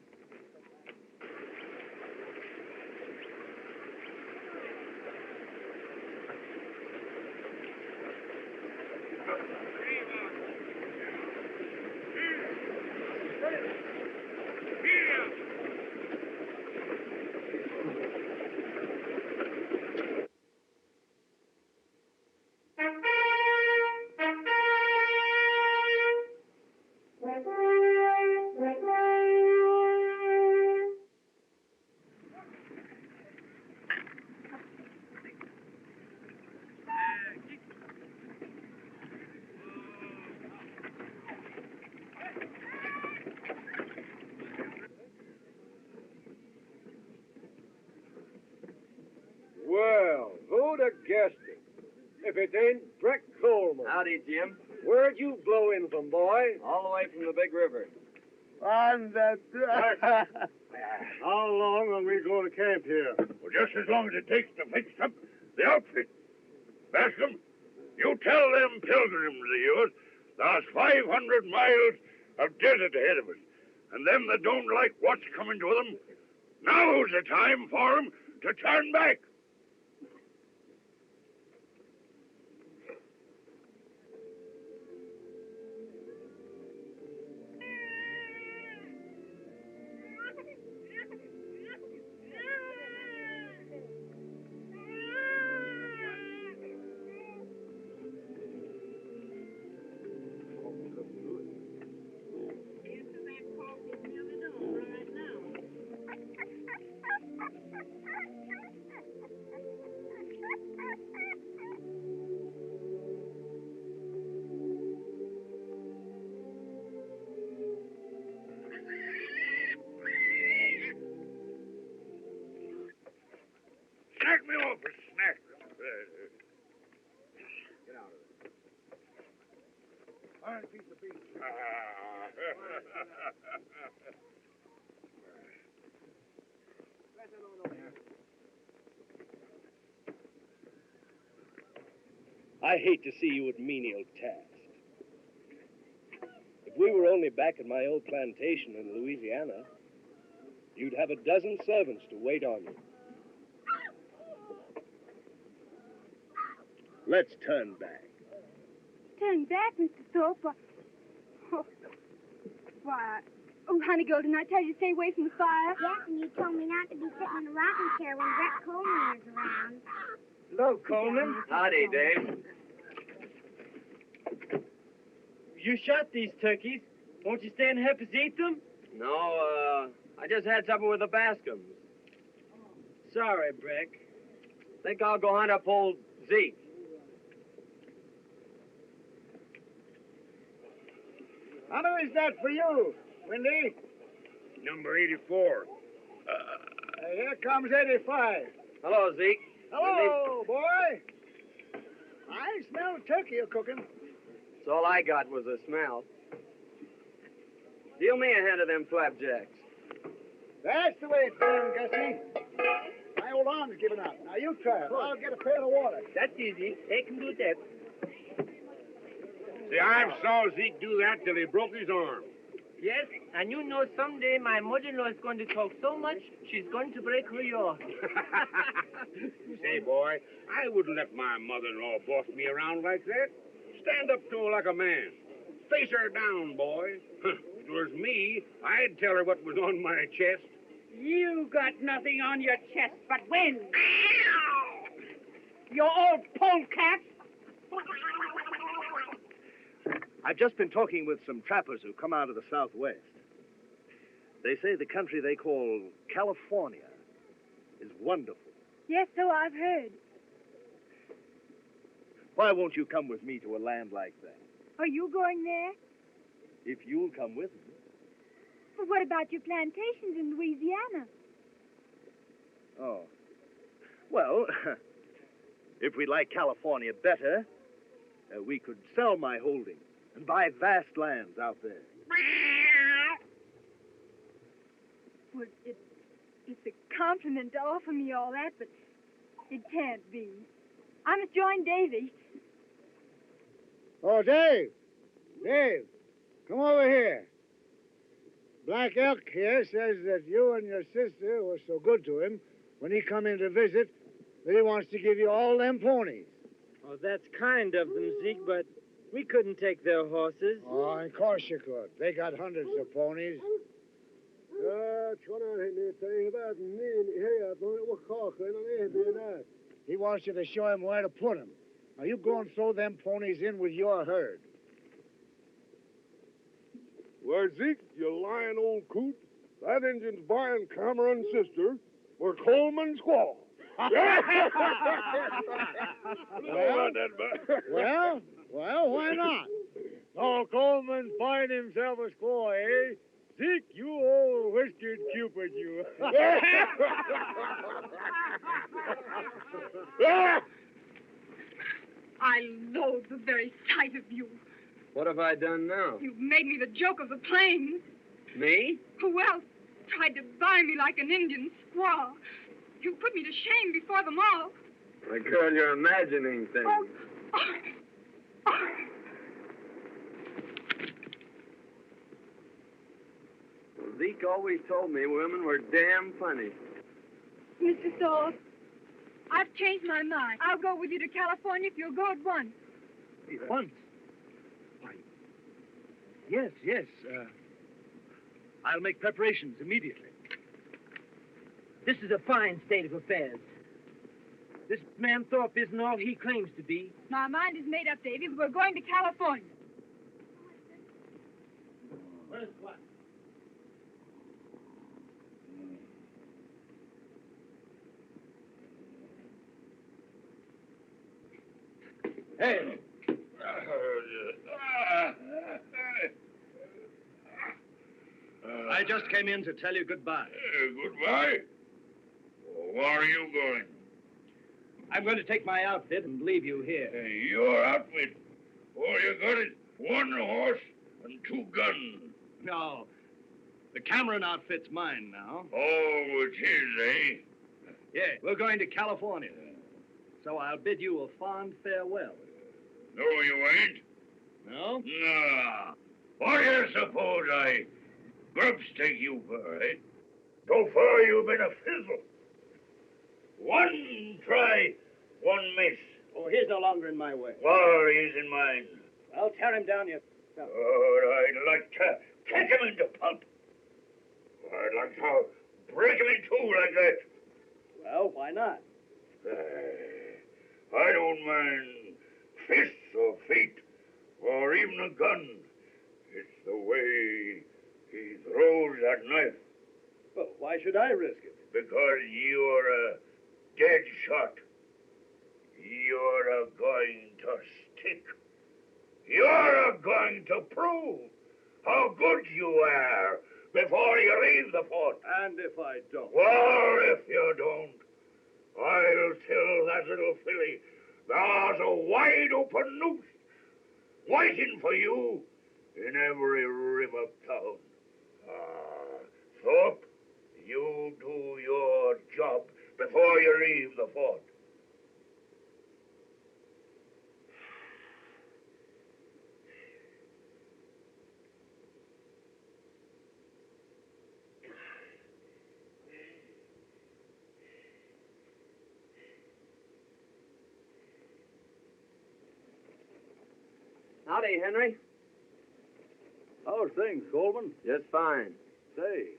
Well, who'd have guessed it? If it ain't Breck Coleman. Howdy, Jim. Where'd you blow in from, boy? All the way from the big river. On that. How long will we go to camp here? Well, just as long as it takes to fix up the outfit. Bascom, you tell them pilgrims of yours there's 500 miles of desert ahead of us. And them that don't like what's coming to them, now's the time for them to turn back. Fine piece of beef. I hate to see you at menial tasks. If we were only back at my old plantation in Louisiana, you'd have a dozen servants to wait on you. Let's turn back. Turn back, Mr. Thorpe? Why, oh, honey girl, didn't I tell you to stay away from the fire? Yes, and you told me not to be sitting in a rocking chair when Brett Coleman is around. Hello, Coleman. Howdy, Dave. You shot these turkeys. Won't you stay and help us eat them? No, I just had supper with the Bascoms. Sorry, Breck. Think I'll go hunt up old Zeke. How many is that for you, Windy? Number 84. Here comes 85. Hello, Zeke. Hello, boy. I smell turkey you're cooking. That's all I got was a smell. Deal me a hand of them flapjacks. That's the way it's done, Gussie. My old arm's giving up. Now you try it. I'll get a pail of water. That's easy. They can do that. See, I saw Zeke do that till he broke his arm. Yes, and you know someday my mother-in-law is going to talk so much, she's going to break her yaw. Say, boy, I wouldn't let my mother-in-law boss me around like that. Stand up to her like a man. Face her down, boy. If it was me, I'd tell her what was on my chest. You got nothing on your chest but wind. You old polecat. I've just been talking with some trappers who come out of the Southwest. They say the country they call California is wonderful. Yes, so I've heard. Why won't you come with me to a land like that? Are you going there? If you'll come with me. But what about your plantations in Louisiana? Oh. Well, if we like California better, we could sell my holdings and buy vast lands out there. Well, it's a compliment to offer me all that, but it can't be. I must join Davy. Oh, Dave. Dave, come over here. Black Elk here says that you and your sister were so good to him when he come in to visit that he wants to give you all them ponies. Oh, that's kind of them, Zeke, but we couldn't take their horses. Oh, of course you could. They got hundreds of ponies. He wants you to show him where to put them. Now, you go and throw them ponies in with your herd. Well, Zeke, you lying old coot. That Indian's buying Cameron's sister for Coleman's squaw. Well, why not? Oh, Coleman's buying himself a squaw, eh? Zeke, you old whiskered Cupid, you. I loathe the very sight of you. What have I done now? You've made me the joke of the plains. Me? Who else tried to buy me like an Indian squaw? You put me to shame before them all. My girl, you're imagining things. Well, Zeke always told me women were damn funny. Mr. Thorpe, I've changed my mind. I'll go with you to California if you'll go at once. Once? Why, yes. I'll make preparations immediately. This is a fine state of affairs. This man Thorpe isn't all he claims to be. My mind is made up, Davy. We're going to California. Where's what? Hey! I just came in to tell you goodbye. Goodbye? Where are you going? I'm going to take my outfit and leave you here. Your outfit? Oh, you got it? 1 horse and 2 guns. No. The Cameron outfit's mine now. Oh, it's his, eh? Yeah, we're going to California. So I'll bid you a fond farewell. No, you ain't. No? Nah. What do you suppose I grubstake you for, eh? So far you've been a fizzle. 1 try, 1 miss. Oh, he's no longer in my way. Well, he's in mine. I'll tear him down, you... No. Oh, I'd like to kick him into pulp. I'd like to break him in 2 like that. Well, why not? I don't mind fists or feet or even a gun. It's the way he throws that knife. Well, why should I risk it? Because you're a dead shot. You're going to stick. You're going to prove how good you are before you leave the fort. And if I don't? Well, if you don't, I'll tell that little filly there's a wide open noose waiting for you in every river town. Thorpe, you do your job before you leave the fort. Howdy, Henry. How's things, Coleman? Just fine. Say,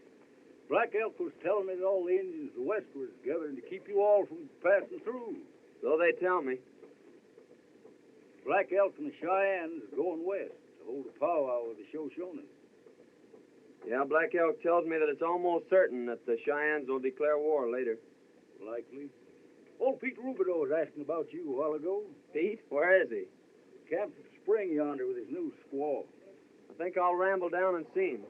Black Elk was telling me that all the Indians of the West were gathering to keep you all from passing through. So they tell me. Black Elk and the Cheyennes are going west to hold a powwow with the Shoshones. Yeah, Black Elk tells me that it's almost certain that the Cheyennes will declare war later. Likely. Old Pete Rubidoux was asking about you a while ago. Pete? Where is he? Camped at the spring yonder with his new squaw. I think I'll ramble down and see him.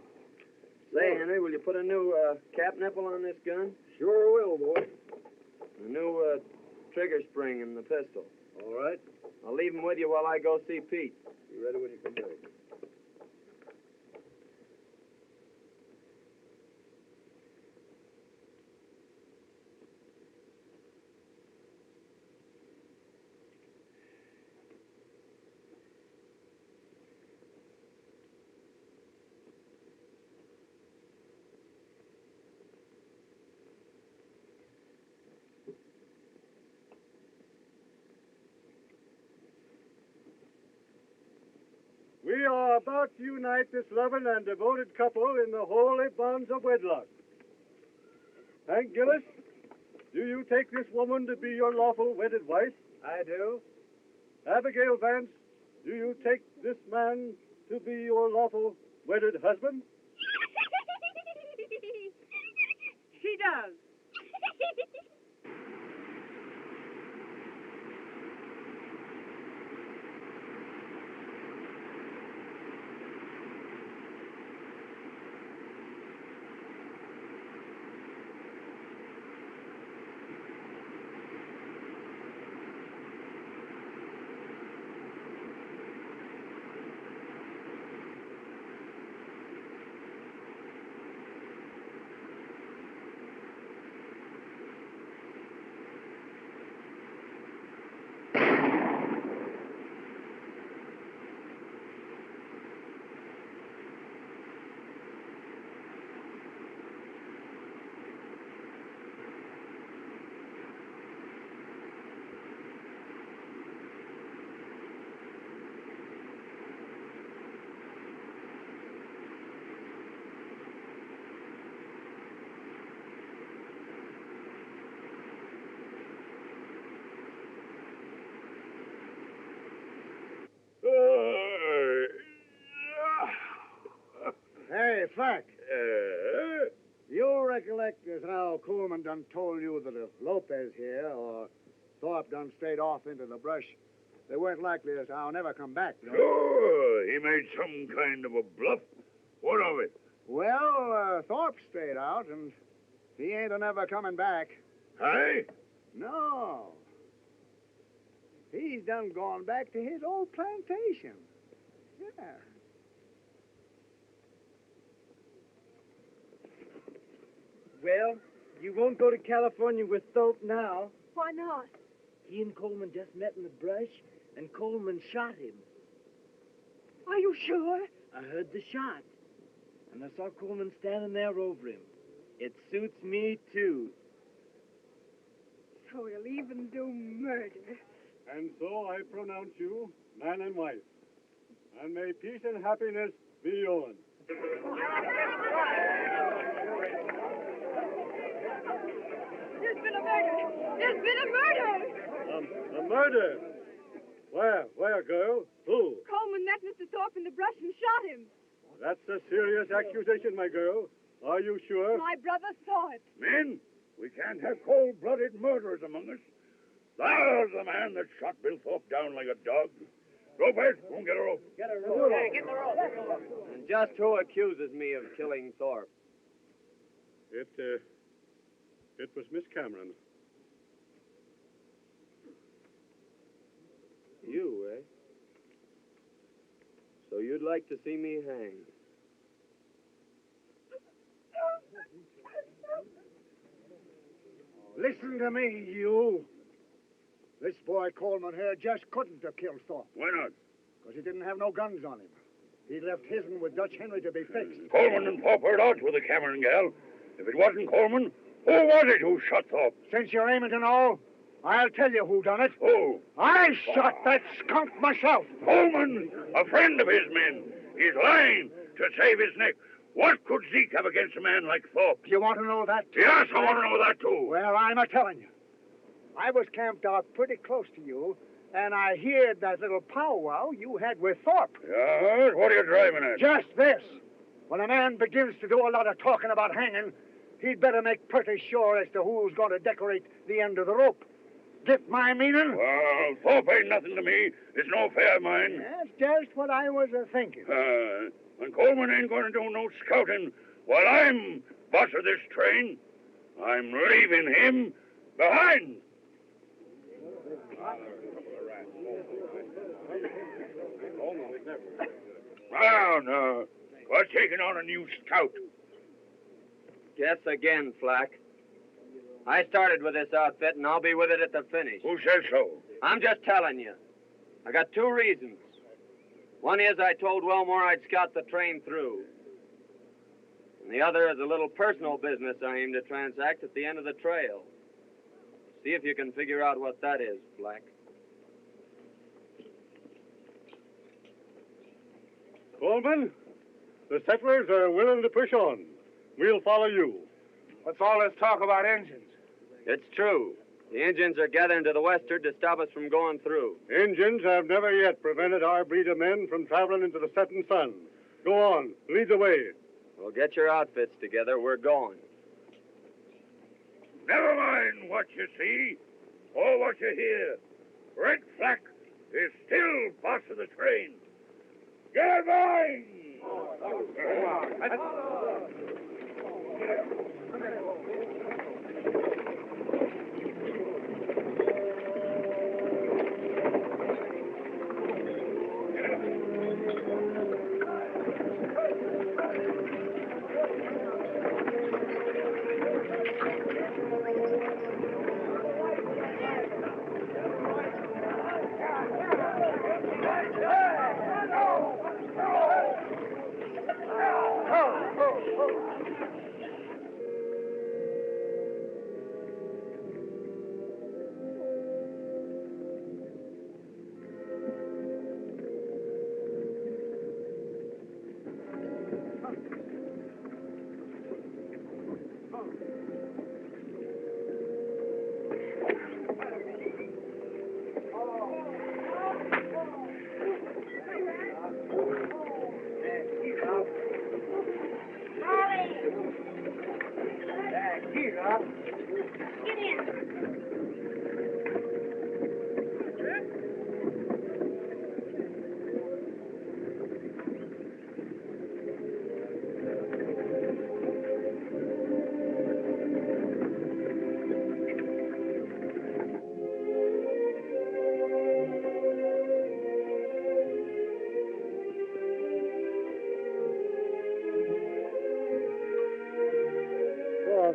Say, Henry, will you put a new cap nipple on this gun? Sure will, boy. A new trigger spring in the pistol. All right. I'll leave him with you while I go see Pete. Be ready when you come back. We are about to unite this loving and devoted couple in the holy bonds of wedlock. Hank Gillis, do you take this woman to be your lawful wedded wife? I do. Abigail Vance, do you take this man to be your lawful wedded husband? She does. Hey, Flack. You recollect as how Coleman done told you that if Lopez here or Thorpe done strayed off into the brush, they weren't likely as how never come back, no? Sure, he made some kind of a bluff. What of it? Well, Thorpe strayed out, and he ain't a never coming back. Hey? No. He's done gone back to his old plantation. Yeah. Well, you won't go to California with Thorpe now. Why not? He and Coleman just met in the brush, and Coleman shot him. Are you sure? I heard the shot, and I saw Coleman standing there over him. It suits me, too. So he'll even do murder. And so I pronounce you man and wife. And may peace and happiness be yours. There's been a murder! There's been a murder! A murder? Where, girl? Who? Coleman met Mr. Thorpe in the brush and shot him. That's a serious accusation, my girl. Are you sure? My brother saw it. Men, we can't have cold-blooded murderers among us. There's the man that shot Bill Thorpe down like a dog. Ropers, go and get a rope. Get a rope. Hey, get the rope. And just who accuses me of killing Thorpe? It was Miss Cameron. You, eh? So you'd like to see me hanged? Listen to me, you. This boy Coleman here just couldn't have killed Thorpe. Why not? Because he didn't have no guns on him. He left his'n with Dutch Henry to be fixed. Coleman and Thorpe heard odds with the Cameron gal. If it wasn't Coleman, who was it who shot Thorpe? Since you're aiming to know, I'll tell you who done it. Who? I shot that skunk myself. Coleman, a friend of his men. He's lying to save his neck. What could Zeke have against a man like Thorpe? You want to know that? Yes, I want to know that, too. Well, I'm a-telling you. I was camped out pretty close to you, and I heard that little powwow you had with Thorpe. Yes? What are you driving at? Just this. When a man begins to do a lot of talking about hanging, he'd better make pretty sure as to who's going to decorate the end of the rope. Get my meaning? Well, Thorpe ain't nothing to me. It's no affair of mine. That's just what I was a-thinking. And Coleman ain't going to do no scouting while I'm boss of this train. I'm leaving him behind. No. We're taking on a new scout. Guess again, Flack. I started with this outfit, and I'll be with it at the finish. Who says so? I'm just telling you. I got two reasons. One is I told Wellmore I'd scout the train through. And the other is a little personal business I aim to transact at the end of the trail. See if you can figure out what that is, Flack. Coleman, the settlers are willing to push on. We'll follow you. What's all this talk about engines? It's true. The Indians are gathering to the westward to stop us from going through. Indians have never yet prevented our breed of men from traveling into the setting sun. Go on, lead the way. Well, get your outfits together. We're going. Never mind what you see or what you hear. Red Flack is still boss of the train. Get going!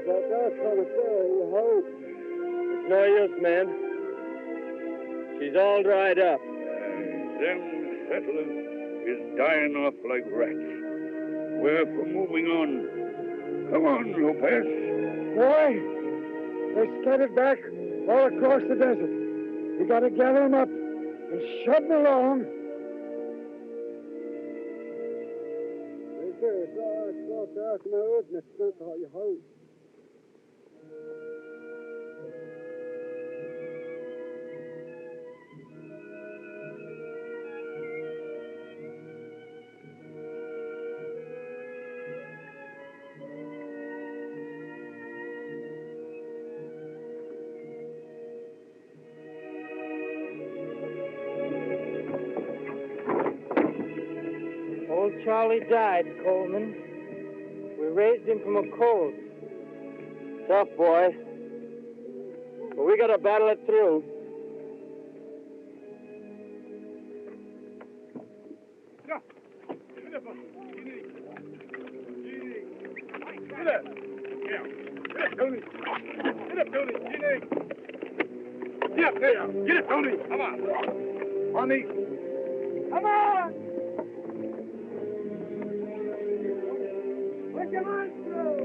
but that's gonna say, you hope. It's no use, man. She's all dried up. Them settlers is dying off like rats. We're for moving on. Come on, Lopez. Boy, they're scattered back all across the desert. We gotta gather them up and shove them along. Old Charlie died, Coleman. We raised him from a colt. Tough, boy. But we gotta battle it through. Get up. Yeah. Get up, Tony. Get up, Tony. Get up there. Get up, Tony. Come on. On these. Come on. Put your hands through.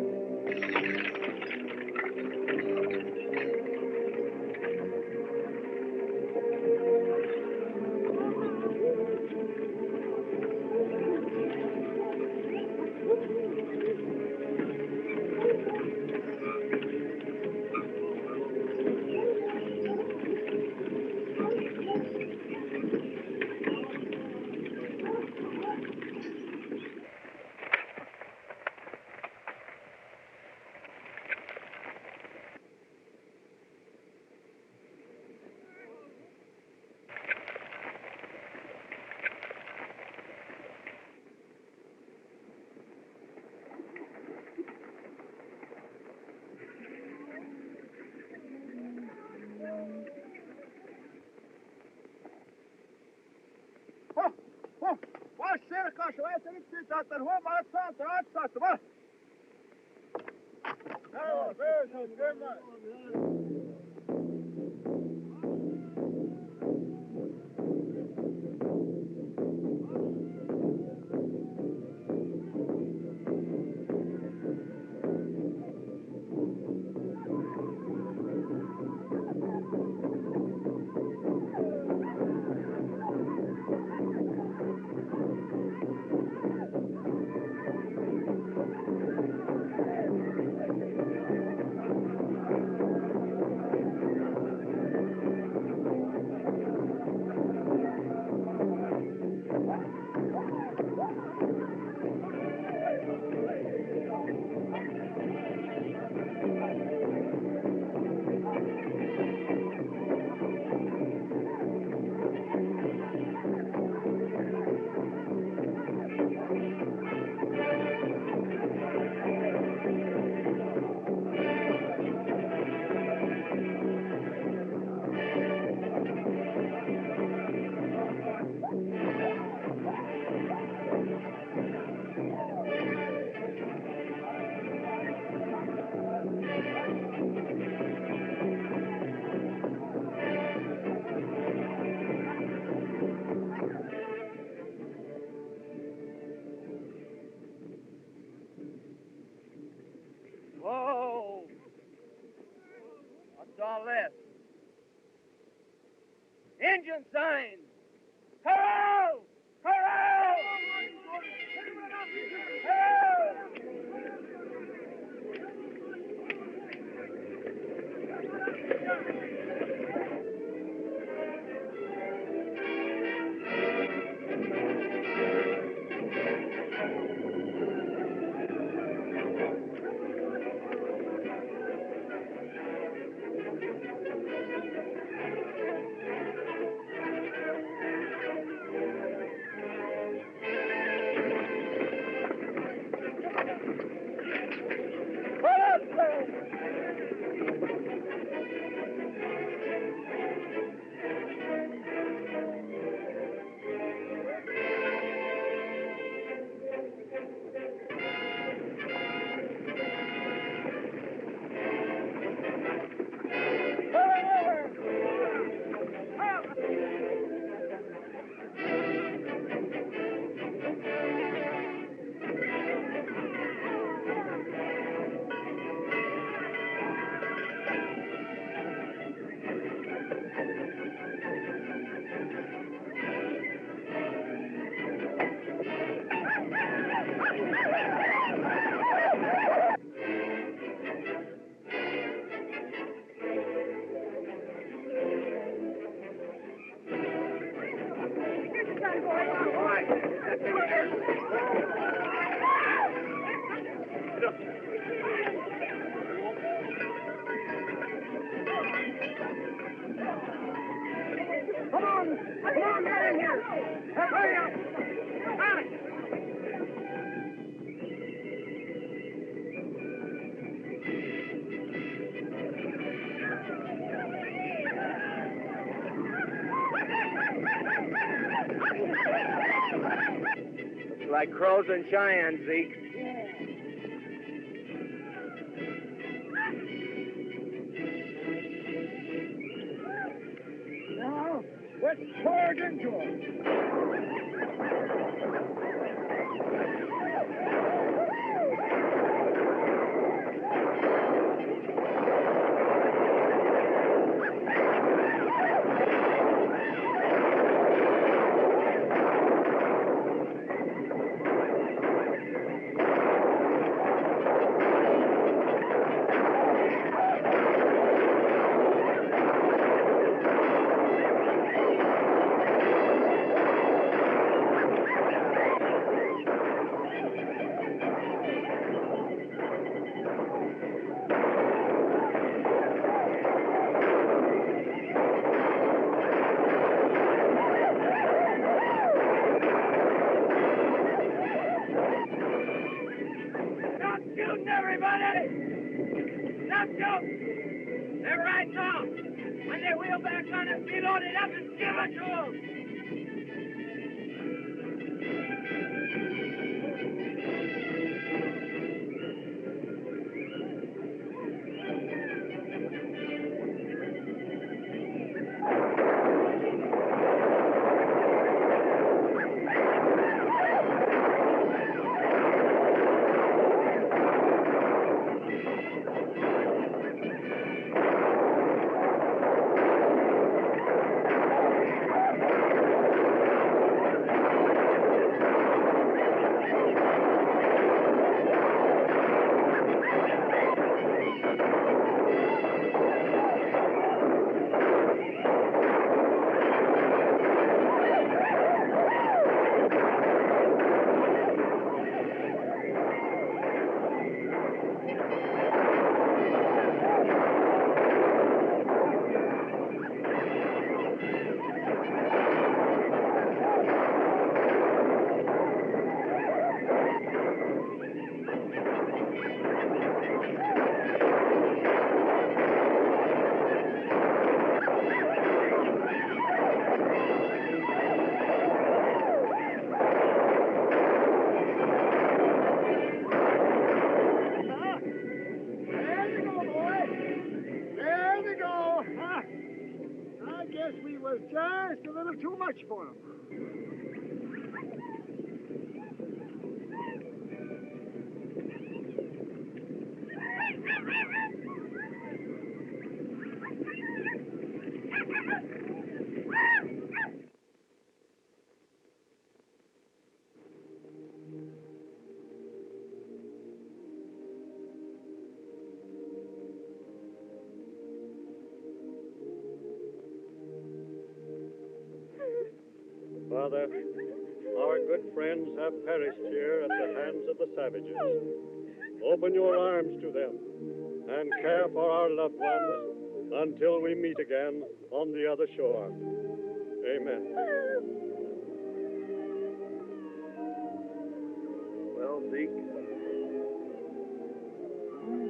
Whoa! What's all this? Engine signs! Hello! Hello! Come on, get in here. Hurry up. Looks like crows and Cheyennes, Zeke. Now, let's charge into them. Stop shooting, everybody! Stop shooting! They're right now. When they wheel back on us, we load it up and give it to them. There you go, boy. There they go. Huh? I guess we was just a little too much for them. Father, our good friends have perished here at the hands of the savages. Open your arms to them and care for our loved ones until we meet again on the other shore. Amen. Well, Zeke,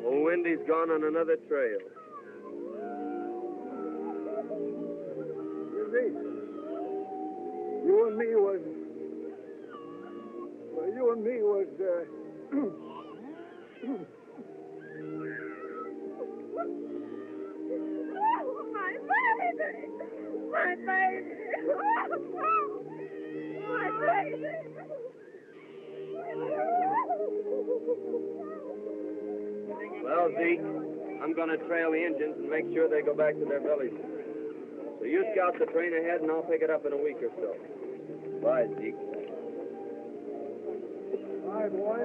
old Wendy's gone on another trail. You and me was... Well, you and me was, My baby! My baby! My baby! Well, Zeke, I'm going to trail the engines and make sure they go back to their villages. So you scout the train ahead, and I'll pick it up in a week or so. Bye, Zeke. Bye, boy.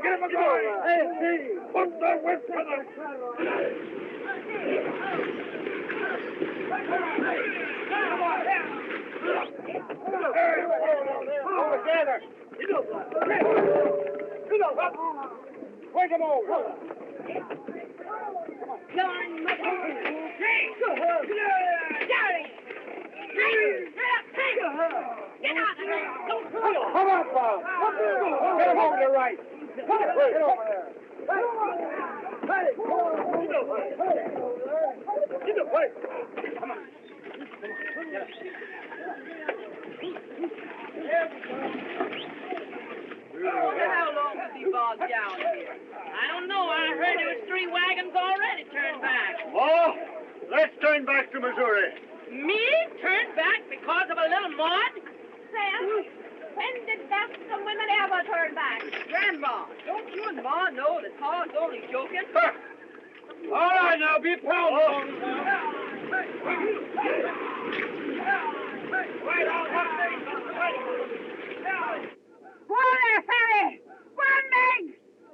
Get him a going! Put the whip for them! All together! Wake them all! Darn mother! Jerry! Get out of there! Come on, Bob! Get him over to the right! Get over there! Get the plate! Come on. How long was he bogged down here? I don't know. I heard there was 3 wagons already turned back. Oh, let's turn back to Missouri. Me? Turned back because of a little mud? Sam, when did Baptist women ever turn back? Grandma, don't you and Ma know that Pa's only joking? All right, now, be powerful. Go on there, Sammy! Go on, Meg!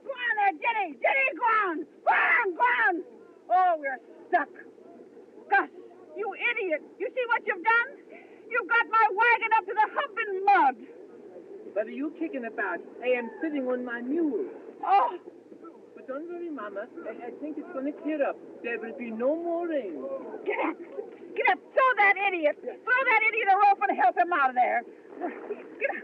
Go on there, Jenny! Jenny, go on! Go on, go on! Oh, we're stuck. Gus, you idiot! You see what you've done? You've got my wagon up to the hump in mud. What are you kicking about? I am sitting on my mule. Oh! But don't worry, Mama. I think it's going to clear up. There will be no more rain. Get up! Get up! Throw that idiot! Throw that idiot a rope and help him out of there. Get up!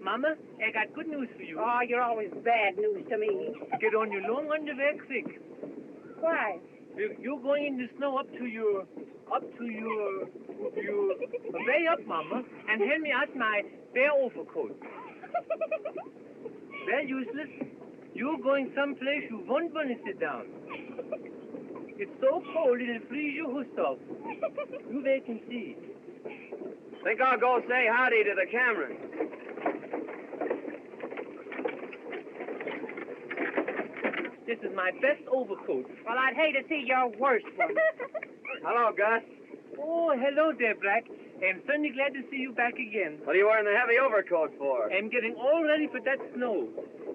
Mama, I got good news for you. Oh, you're always bad news to me. Get on your long underwear quick. Why? You're going in the snow up to your, way up, Mama, and hand me out my bear overcoat. Well, useless. You're going someplace you won't want to sit down. It's so cold it'll freeze your hoofs off. You wait and see. Think I'll go say howdy to the Camerons. This is my best overcoat. Well, I'd hate to see your worst one. Hello, Gus. Oh, hello there, Black. I'm certainly glad to see you back again. What are you wearing the heavy overcoat for? I'm getting all ready for that snow.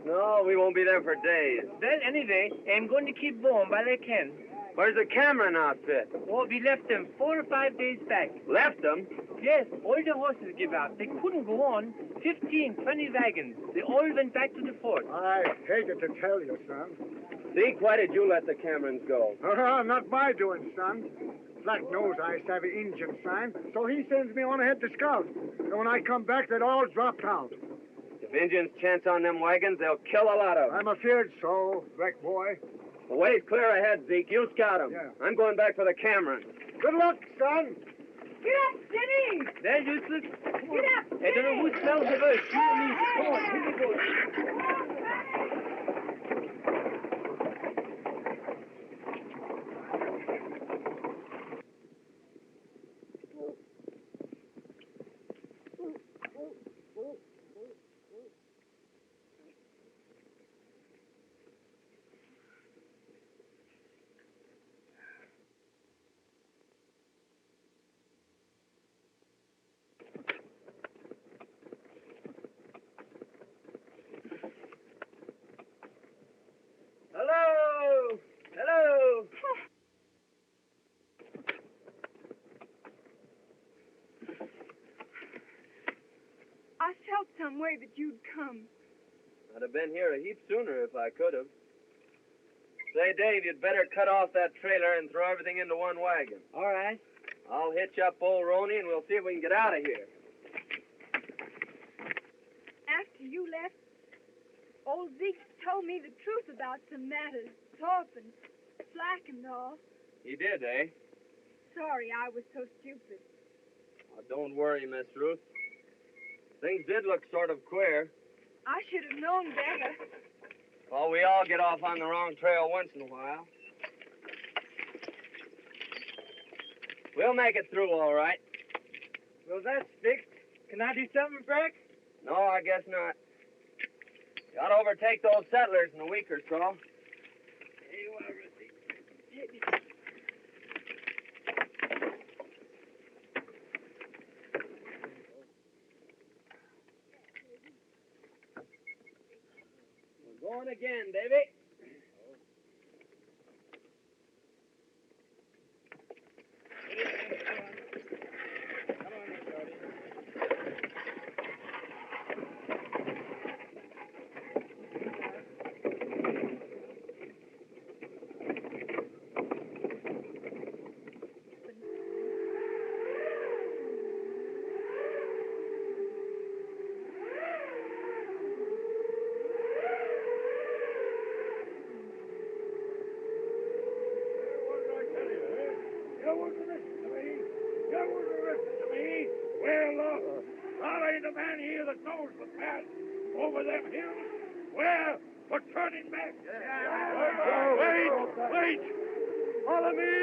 No, we won't be there for days. Well, anyway, I'm going to keep warm while I can. Where's the Cameron outfit? Oh, we left them 4 or 5 days back. Left them? Yes, all the horses give out. They couldn't go on. 15, 20 wagons. They all went back to the fort. I hated to tell you, son. Zeke, why did you let the Camerons go? Not my doing, son. Black knows I savvy Injun sign, so he sends me on ahead to scout. And when I come back, they'd all dropped out. If Indians chance on them wagons, they'll kill a lot of them. I'm afeard so, Black boy. The way's clear ahead, Zeke. You scout them. Yeah. I'm going back for the Camerons. Good luck, son. Get up, Jenny! They're useless. Get up, I don't know who smells the worst, you or me. Come on, here we go. Hello! Hello! I felt some way that you'd come. I'd have been here a heap sooner if I could have. Say, Dave, you'd better cut off that trailer and throw everything into one wagon. All right. I'll hitch up old Roney and we'll see if we can get out of here. After you left, old Zeke told me the truth about some matters, Thorpe and Slack and all. He did, eh? Sorry I was so stupid. Oh, don't worry, Miss Ruth. Things did look sort of queer. I should have known better. Well, we all get off on the wrong trail once in a while. We'll make it through all right. Well, that's fixed. Can I do something, Frank? No, I guess not. Got to overtake those settlers in a week or so. We're going again, baby. You wouldn't listen to me. You wouldn't listen to me. Well, look, I ain't the man here that knows the path over them hills. Well, we're turning back. Wait! Follow me,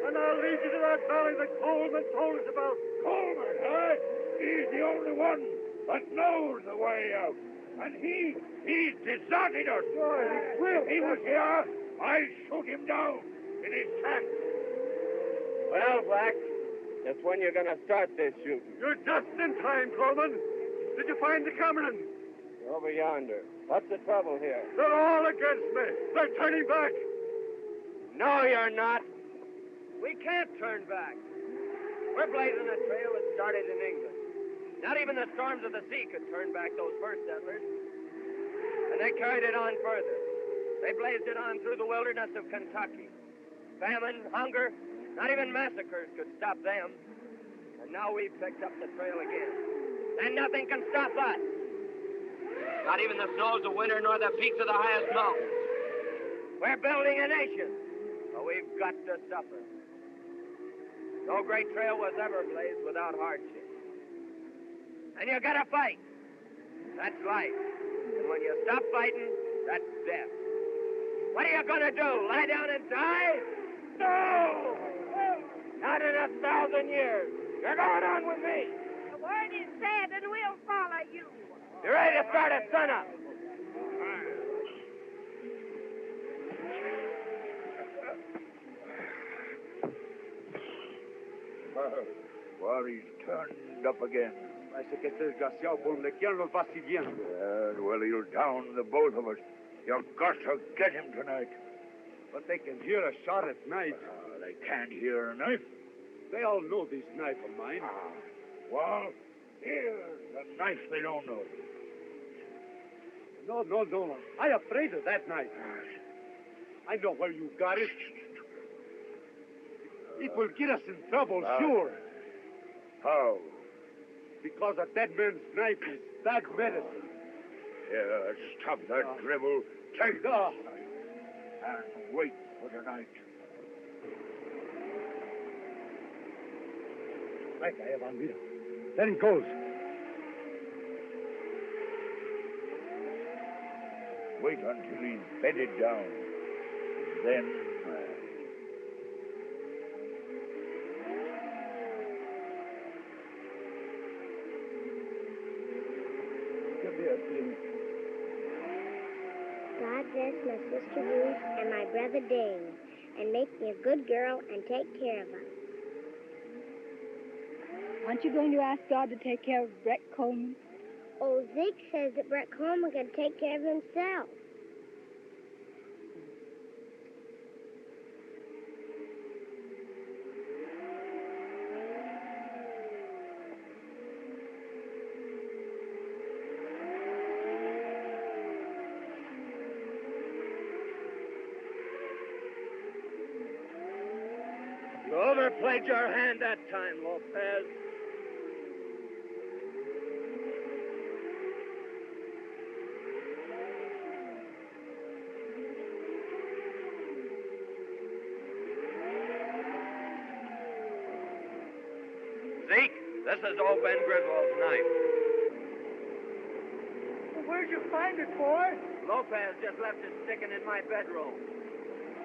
and I'll lead you to that valley that Coleman told us about. Coleman, eh? He's the only one that knows the way out. And he's deserted us. If he was here, I'd shoot him down in his tracks. Well, Black, just when you're going to start this shooting? You're just in time, Coleman. Did you find the Camerons? Over yonder. What's the trouble here? They're all against me. They're turning back. No, you're not. We can't turn back. We're blazing a trail that started in England. Not even the storms of the sea could turn back those first settlers. And they carried it on further. They blazed it on through the wilderness of Kentucky. Famine, hunger, not even massacres could stop them. And now we've picked up the trail again. And nothing can stop us. Not even the snows of winter nor the peaks of the highest mountains. We're building a nation, but we've got to suffer. No great trail was ever blazed without hardship. And you gotta fight. That's life. And when you stop fighting, that's death. What are you gonna do? Lie down and die? No! Not in 1,000 years. You're going on with me. word is said, and we'll follow you. You ready to start at sunup? Well, he's turned up again. Parece que este desgraciado por donde quiera nos va siguiendo. Well, he'll down the both of us. You've got to get him tonight. But they can hear a shot at night. They can't hear a knife. They all know this knife of mine. Well, here's the knife they don't know. No. I'm afraid of that knife. I know where you got it. It will get us in trouble, sure. How? Because a dead man's knife is bad medicine. Here, stop that dribble. Take the knife and wait for the night. Right, I have on. There he goes. Wait until he's bedded down. Then... Come here, please. God bless my sister Ruth and my brother Dave, and make me a good girl and take care of us. Aren't you going to ask God to take care of Brett Coleman? Oh, Zeke says that Brett Coleman can take care of himself. You overplayed your hand that time, Lopez. Zeke, this is old Ben Griswold's knife. Well, where'd you find it, boy? Lopez just left it sticking in my bedroom.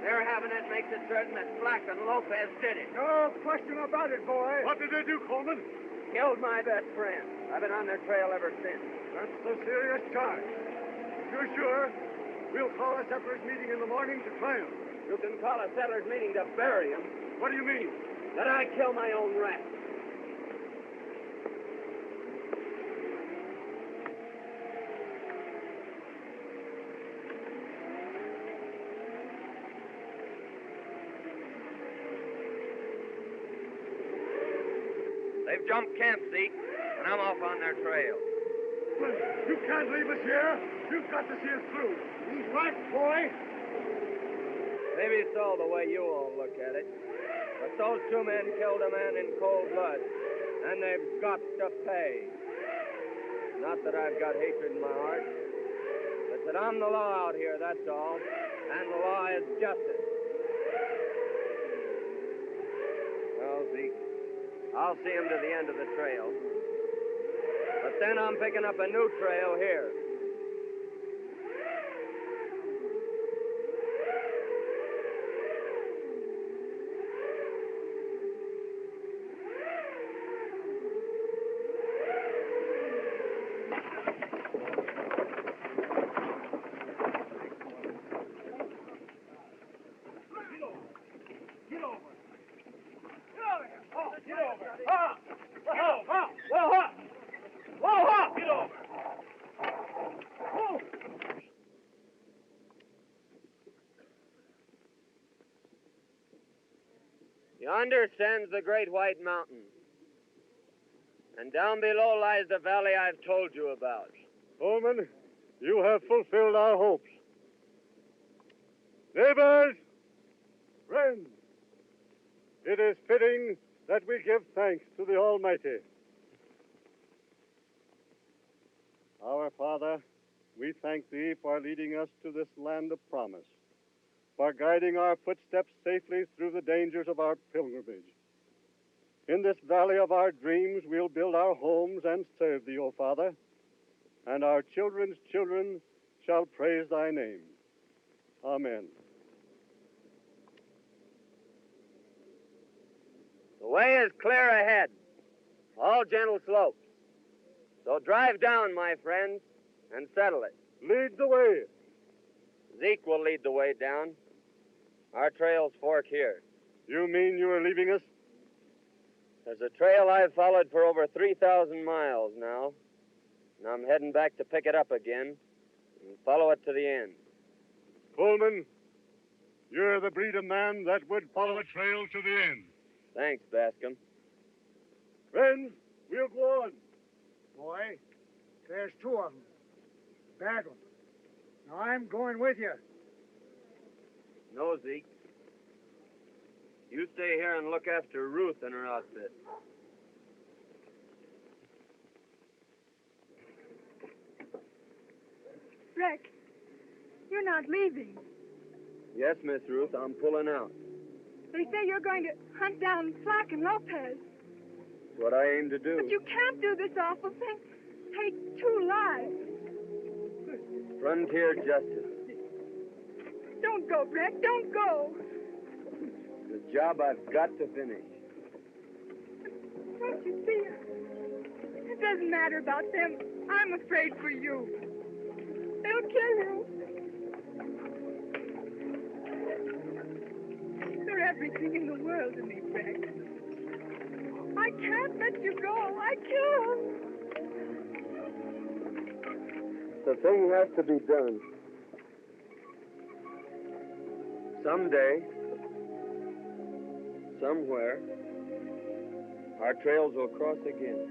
Their having it makes it certain that Black and Lopez did it. No question about it, boy. What did they do, Coleman? Killed my best friend. I've been on their trail ever since. That's a serious charge. If you're sure, we'll call a settlers' meeting in the morning to try him. You can call a settlers' meeting to bury him. What do you mean? That I kill my own rat. They've jumped camp, Zeke, and I'm off on their trail. Well, you can't leave us here. You've got to see us through. He's right, boy. Maybe so the way you all look at it. But those two men killed a man in cold blood, and they've got to pay. Not that I've got hatred in my heart. It's that I'm the law out here, that's all. And the law is justice. Well, Zeke, I'll see him to the end of the trail. But then I'm picking up a new trail here. Yonder stands the great white mountain. And down below lies the valley I've told you about. Coleman, you have fulfilled our hopes. Neighbors, friends, it is fitting that we give thanks to the Almighty. Our Father, we thank Thee for leading us to this land of promise, for guiding our footsteps safely through the dangers of our pilgrimage. In this valley of our dreams, we'll build our homes and serve Thee, O Father, and our children's children shall praise Thy name. Amen. The way is clear ahead. All gentle slopes. So drive down, my friends, and settle it. Lead the way. Zeke will lead the way down. Our trails fork here. You mean you are leaving us? There's a trail I've followed for over 3,000 miles now, and I'm heading back to pick it up again and follow it to the end. Pullman, you're the breed of man that would follow a trail to the end. Thanks, Bascom. Friends, we'll go on. Boy, there's two of them. Bad ones. Now, I'm going with you. No, Zeke. You stay here and look after Ruth and her outfit. Breck, you're not leaving. Yes, Miss Ruth, I'm pulling out. They say you're going to hunt down Flack and Lopez. It's what I aim to do. But you can't do this awful thing. Take 2 lives. Frontier justice. Don't go, Breck. Don't go. The job I've got to finish. Don't you see? It doesn't matter about them. I'm afraid for you. They'll kill you. You're everything in the world to me, Breck. I can't let you go. I can't. The thing has to be done. Someday, somewhere, our trails will cross again.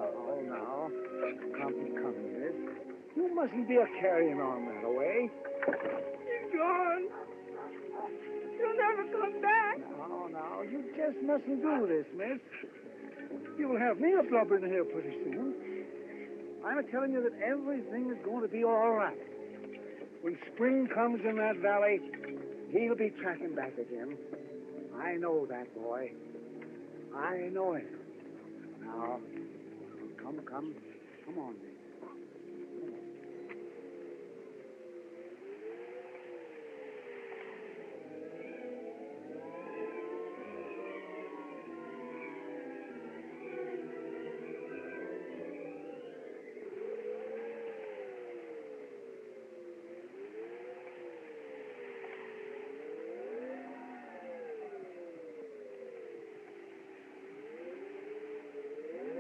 Oh, now. Come, miss. You mustn't be a carrying on that way. He's gone. He'll never come back. Now, you just mustn't do this, miss. You'll have me a blubbering here pretty soon. I'm telling you that everything is going to be all right. When spring comes in that valley, he'll be tracking back again. I know that, boy. I know it. Now, come on, miss.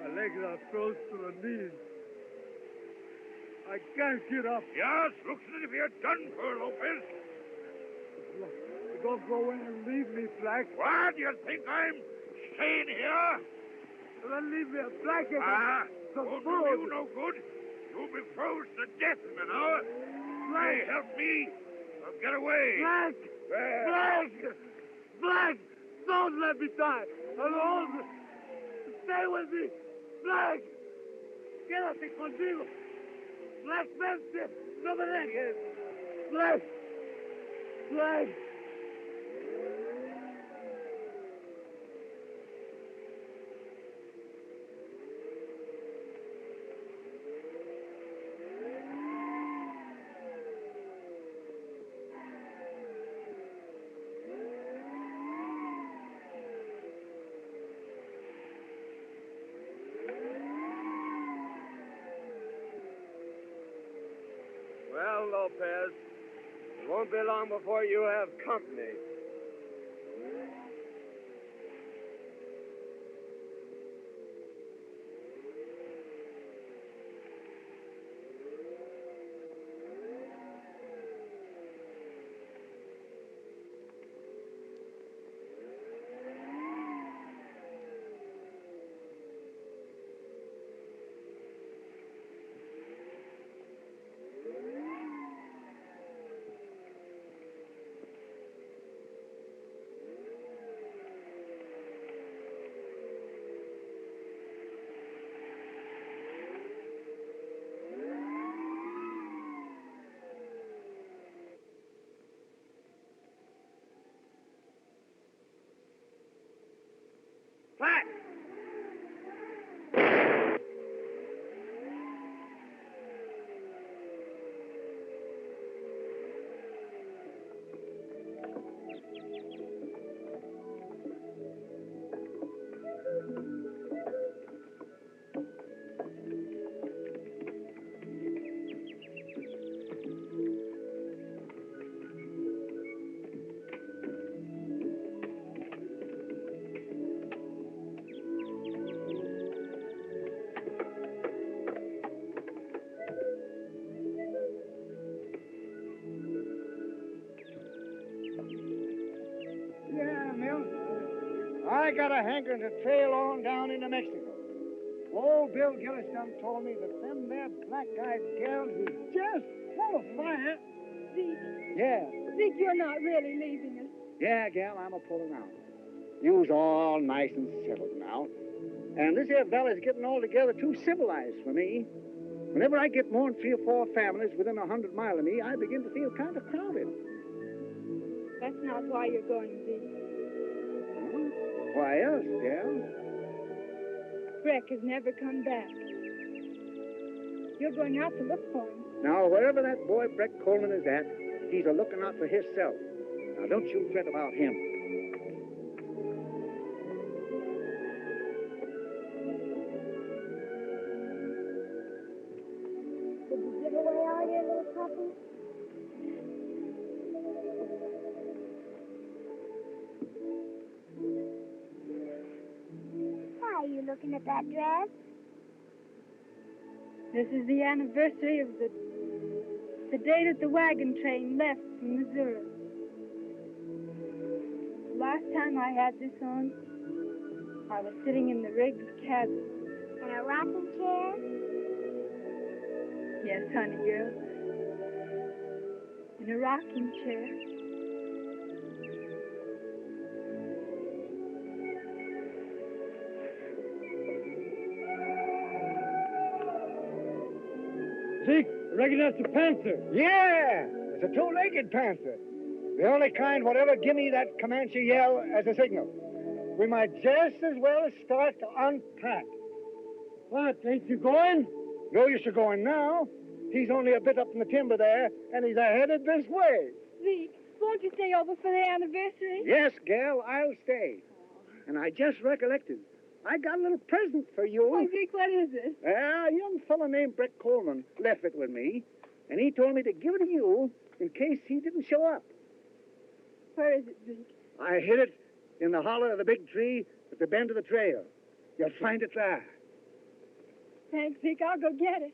My legs are froze to the knees. I can't get up. Yes, looks as if you're done for, Lopez. Don't go in and leave me, Black. What? You think I'm staying here? Then leave me a blanket. Won't do you no good. You'll be froze to death in an hour. Hey, help me. I'll get away. Black! There. Black! Black! Don't let me die alone. Stay with me. Black! Quédate conmigo. Black, vente. No me dejes. Black! Black! Well, Lopez, it won't be long before you have company. I got a hankering to trail on down into Mexico. Old Bill Gillis done told me that them there black-eyed gals is just full of fire. Zeke. Yeah. Zeke, you're not really leaving us. Yeah, gal, I'm a-pulling out. You's all nice and settled now. And this here valley's getting altogether too civilized for me. Whenever I get more than 3 or 4 families within 100 miles of me, I begin to feel kind of crowded. That's not why you're going, Zeke. Why else, gal? Breck has never come back. You're going out to look for him. Now, wherever that boy Breck Coleman is at, he's a-looking out for himself. Now, don't you fret about him. Did you give away all your little puppies? Why are you looking at that dress? This is the anniversary of the day that the wagon train left from Missouri. The last time I had this on, I was sitting in the rigged cabin. In a rocking chair? Yes, honey girl. In a rocking chair. Zeke, I reckon that's a panther. Yeah, it's a 2-legged panther. The only kind whatever give me that Comanche yell as a signal. We might just as well start to unpack. What, ain't you going? No use you going now. He's only a bit up in the timber there, and he's headed this way. Zeke, won't you stay over for the anniversary? Yes, gal, I'll stay. And I just recollected. I got a little present for you. Oh, Zeke, what is it? A young fellow named Breck Coleman left it with me, and he told me to give it to you in case he didn't show up. Where is it, Zeke? I hid it in the hollow of the big tree at the bend of the trail. You'll find it there. Thanks, Zeke. I'll go get it.